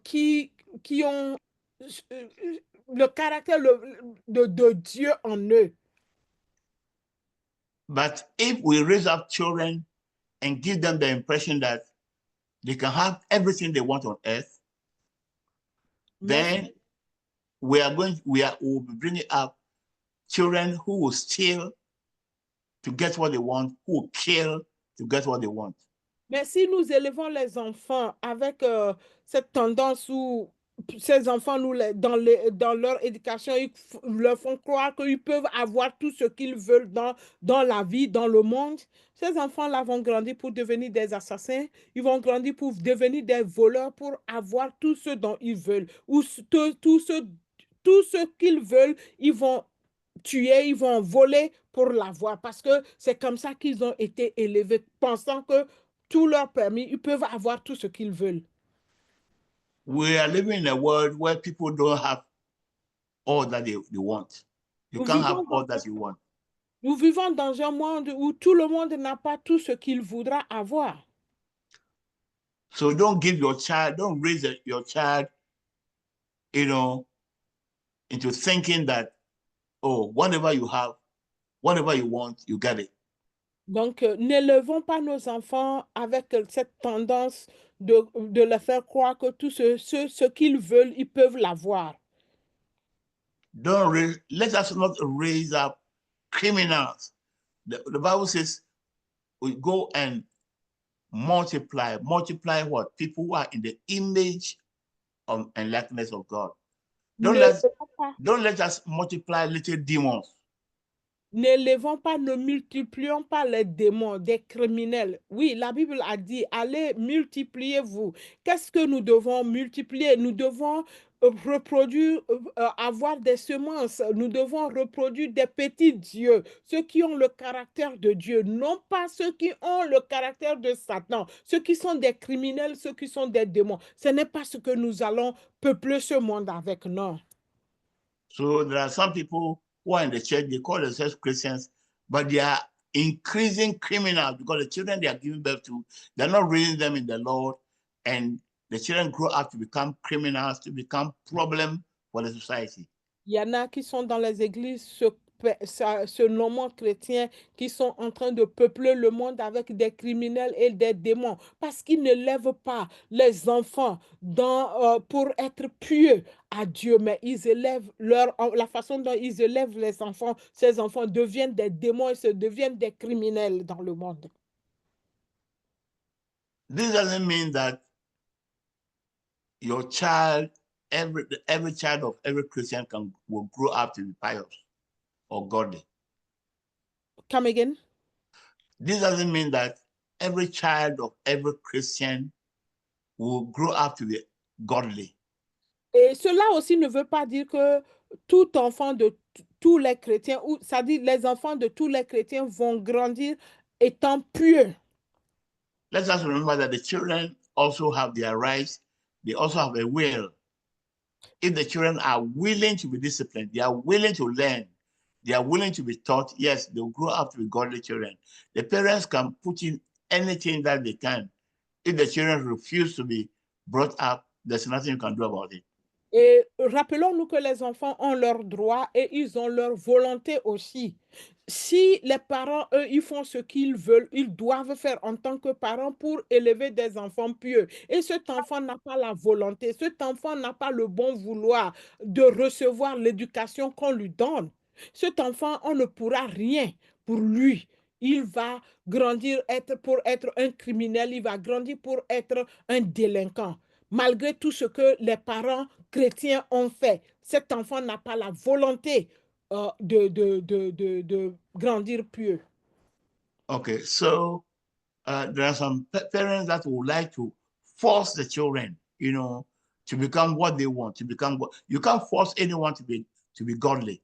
qui ont le caractère de Dieu en eux. But if we raise up children and give them the impression that they can have everything they want on earth, then we will be bringing up children who will steal to get what they want, who will kill to get what they want. Mais si nous élevons les enfants avec cette tendance où ces enfants, dans leur éducation, ils leur font croire qu'ils peuvent avoir tout ce qu'ils veulent dans la vie, dans le monde. Ces enfants-là vont grandir pour devenir des assassins, ils vont grandir pour devenir des voleurs, pour avoir tout ce dont ils veulent. Ou tout ce qu'ils veulent, ils vont tuer, ils vont voler pour l'avoir. Parce que c'est comme ça qu'ils ont été élevés, pensant que tout leur permis, ils peuvent avoir tout ce qu'ils veulent. We are living in a world where people don't have all that they want. You can't have all that you want. Nous vivons dans un monde où tout le monde n'a pas tout ce qu'il voudra avoir. So don't raise your child, into thinking that, oh, whatever you have, whatever you want, you get it. Donc, n'élevons pas nos enfants avec cette tendance de leur faire croire que tout ce qu'ils veulent, ils peuvent l'avoir. Let us not raise up criminals. The Bible says we go and multiply what? People who are in the image and likeness of God. Don't let us multiply little demons. N'élevons pas, ne multiplions pas les démons, des criminels. Oui, la Bible a dit, allez, multipliez-vous. Qu'est-ce que nous devons multiplier? Nous devons reproduire, avoir des semences. Nous devons reproduire des petits dieux, ceux qui ont le caractère de Dieu, non pas ceux qui ont le caractère de Satan, ceux qui sont des criminels, ceux qui sont des démons. Ce n'est pas ce que nous allons peupler ce monde avec, non. So there are some people who are in the church, they call themselves Christians, but they are increasing criminals because the children they are giving birth to, they're not raising them in the Lord, and the children grow up to become criminals, to become problem for the society. Il y en a qui sont dans les églises se nommant chrétiens, qui sont en train de peupler le monde avec des criminels et des démons, parce qu'ils ne lèvent pas les enfants pour être pieux à Dieu, mais ils élèvent la façon dont ils élèvent les enfants, ces enfants deviennent des démons et se deviennent des criminels dans le monde. This doesn't mean that your child, every child of every Christian will grow up to be pious or godly. Come again? This doesn't mean that every child of every Christian will grow up to be godly. Et cela aussi ne veut pas dire que tout enfant de tous les chrétiens, ou ça dit les enfants de tous les chrétiens vont grandir étant pieux. Let us remember that the children also have their rights. They also have a will. If the children are willing to be disciplined, they are willing to learn, they are willing to be taught, yes, they'll grow up to be godly children. The parents can put in anything that they can. If the children refuse to be brought up, there's nothing you can do about it. Et rappelons-nous que les enfants ont leurs droits et ils ont leur volonté aussi. Si les parents, eux, ils font ce qu'ils veulent, ils doivent faire en tant que parents pour élever des enfants pieux. Et cet enfant n'a pas la volonté, cet enfant n'a pas le bon vouloir de recevoir l'éducation qu'on lui donne. Cet enfant, on ne pourra rien pour lui. Il va grandir pour être un criminel, il va grandir pour être un délinquant. Malgré tout ce que les parents chrétiens ont fait, cet enfant n'a pas la volonté de grandir pieux. Okay, so there are some parents that would like to force the children, to become what they want, to become what you can't force anyone to be godly.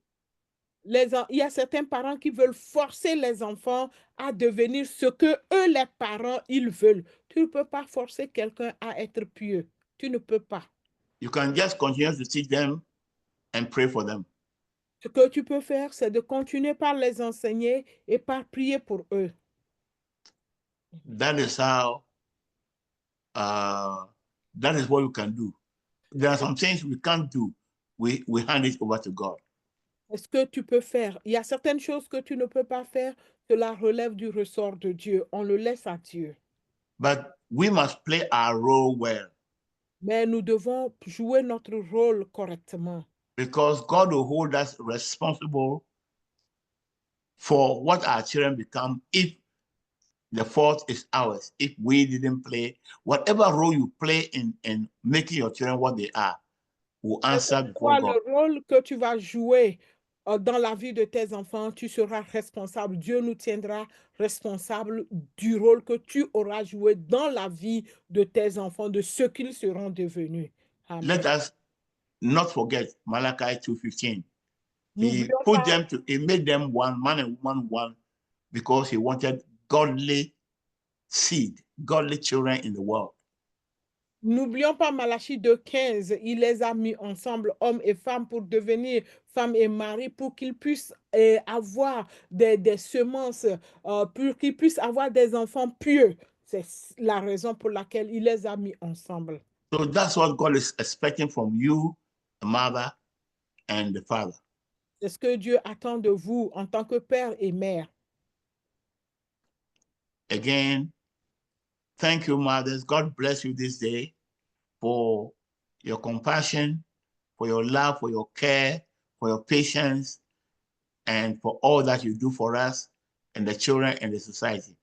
Il y a certains parents qui veulent forcer les enfants à devenir ce que eux, les parents, ils veulent. Tu ne peux pas forcer quelqu'un à être pieux. Tu ne peux pas. You can just continue to teach them and pray for them. Ce que tu peux faire, c'est de continuer par les enseigner et par prier pour eux. That is how, that is what we can do. There are some things we can't do. We hand it over to God. Est-ce que tu peux faire? Il y a certaines choses que tu ne peux pas faire. Cela relève du ressort de Dieu. On le laisse à Dieu. But we must play our role well. Mais nous devons jouer notre rôle correctement. Because God will hold us responsible for what our children become if the fault is ours, if we didn't play. Whatever role you play in making your children what they are, will answer Quel que before soit God. le rôle que tu vas jouer dans la vie de tes enfants, tu seras responsable. Dieu nous tiendra responsable du rôle que tu auras joué dans la vie de tes enfants, de ce qu'ils seront devenus. Amen. Let us not forget Malachi 2:15. He N'oublions put pas, them to, he made them one, man and woman one, because he wanted godly seed, godly children in the world. n'oublions pas Malachie 2:15. Il les a mis ensemble, hommes et femmes, pour devenir femmes et mari, pour qu'ils puissent avoir des semences, pour qu'ils puissent avoir des enfants pieux. C'est la raison pour laquelle il les a mis ensemble. So that's what God is expecting from you, the mother and the father. C'est ce que Dieu attend de vous en tant que père et mère. Again, thank you, mothers. God bless you this day for your compassion, for your love, for your care, for your patience, and for all that you do for us and the children and the society.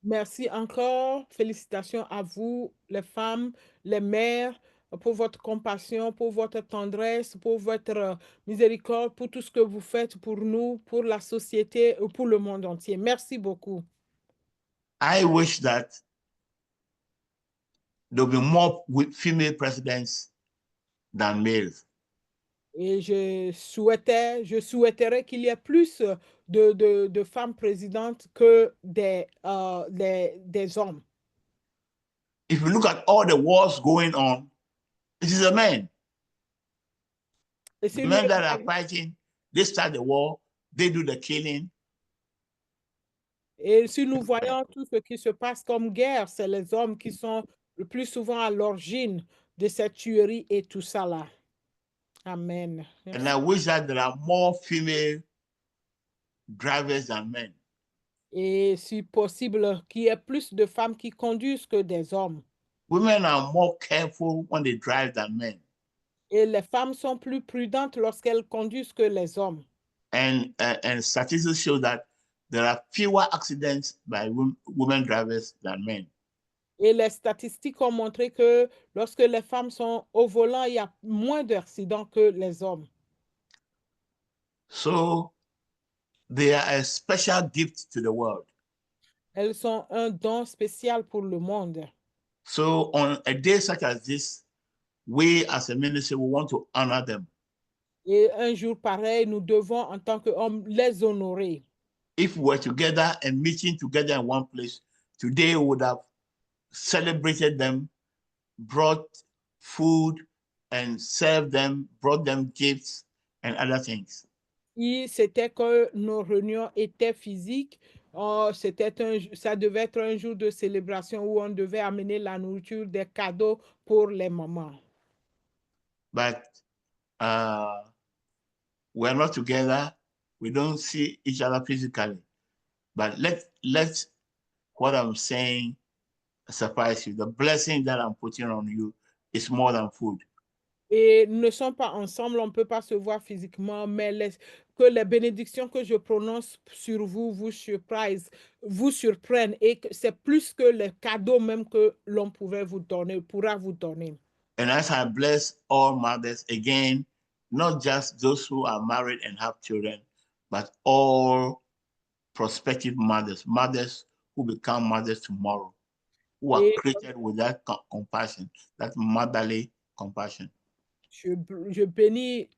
Merci encore. Félicitations à vous, les femmes, les mères, pour votre compassion, pour votre tendresse, pour votre miséricorde, pour tout ce que vous faites pour nous, pour la société et pour le monde entier. Merci beaucoup. I wish that there'll be more female presidents than males. Et je souhaiterais qu'il y ait plus de femmes présidentes que des hommes. If you look at all the wars going on, it is a man. Et The si nous men that are regardons- fighting, they start the war, they do the killing. Et si nous voyons tout ce qui se passe comme guerre, c'est les hommes qui sont le plus souvent à l'origine de cette tuerie et tout ça là. Amen. And I wish that there are more female drivers than men. Et si possible, qu'il y ait plus de femmes qui conduisent que des hommes. Women are more careful when they drive than men. Et les femmes sont plus prudentes lorsqu'elles conduisent que les hommes. And statistics show that there are fewer accidents by women drivers than men. Et les statistiques ont montré que lorsque les femmes sont au volant, il y a moins d'accidents que les hommes. So they are a special gift to the world. Elles sont un don spécial pour le monde. So on a day such as this, we as a ministry, we want to honor them. Et un jour pareil, nous devons, en tant qu'hommes, les honorer. If we were together and meeting together in one place, today we would have celebrated them, brought food and served them, brought them gifts and other things. Si c'était que nos réunions étaient physiques, ça devait être un jour de célébration où on devait amener la nourriture, des cadeaux pour les mamans. But we're not together. We don't see each other physically. But let what I'm saying surprise you. The blessing that I'm putting on you is more than food. Et nous ne sommes pas ensemble, on ne peut pas se voir physiquement, mais que les bénédictions que je prononce sur vous vous surprennent et que c'est plus que les cadeaux même que l'on pourra vous donner. And as I bless all mothers, again, not just those who are married and have children, but all prospective mothers, mothers who become mothers tomorrow, who are created with that compassion, that motherly compassion. Je bénis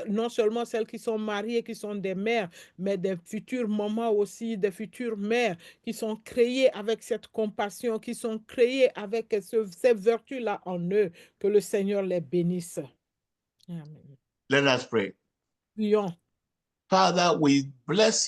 non seulement celles qui sont mariées, qui sont des mères, mais des futures mamans aussi, des futures mères qui sont créées avec cette compassion, qui sont créées avec ces vertus-là en eux. Que le Seigneur les bénisse. Amen. Let us pray. Prions. Father, we bless you.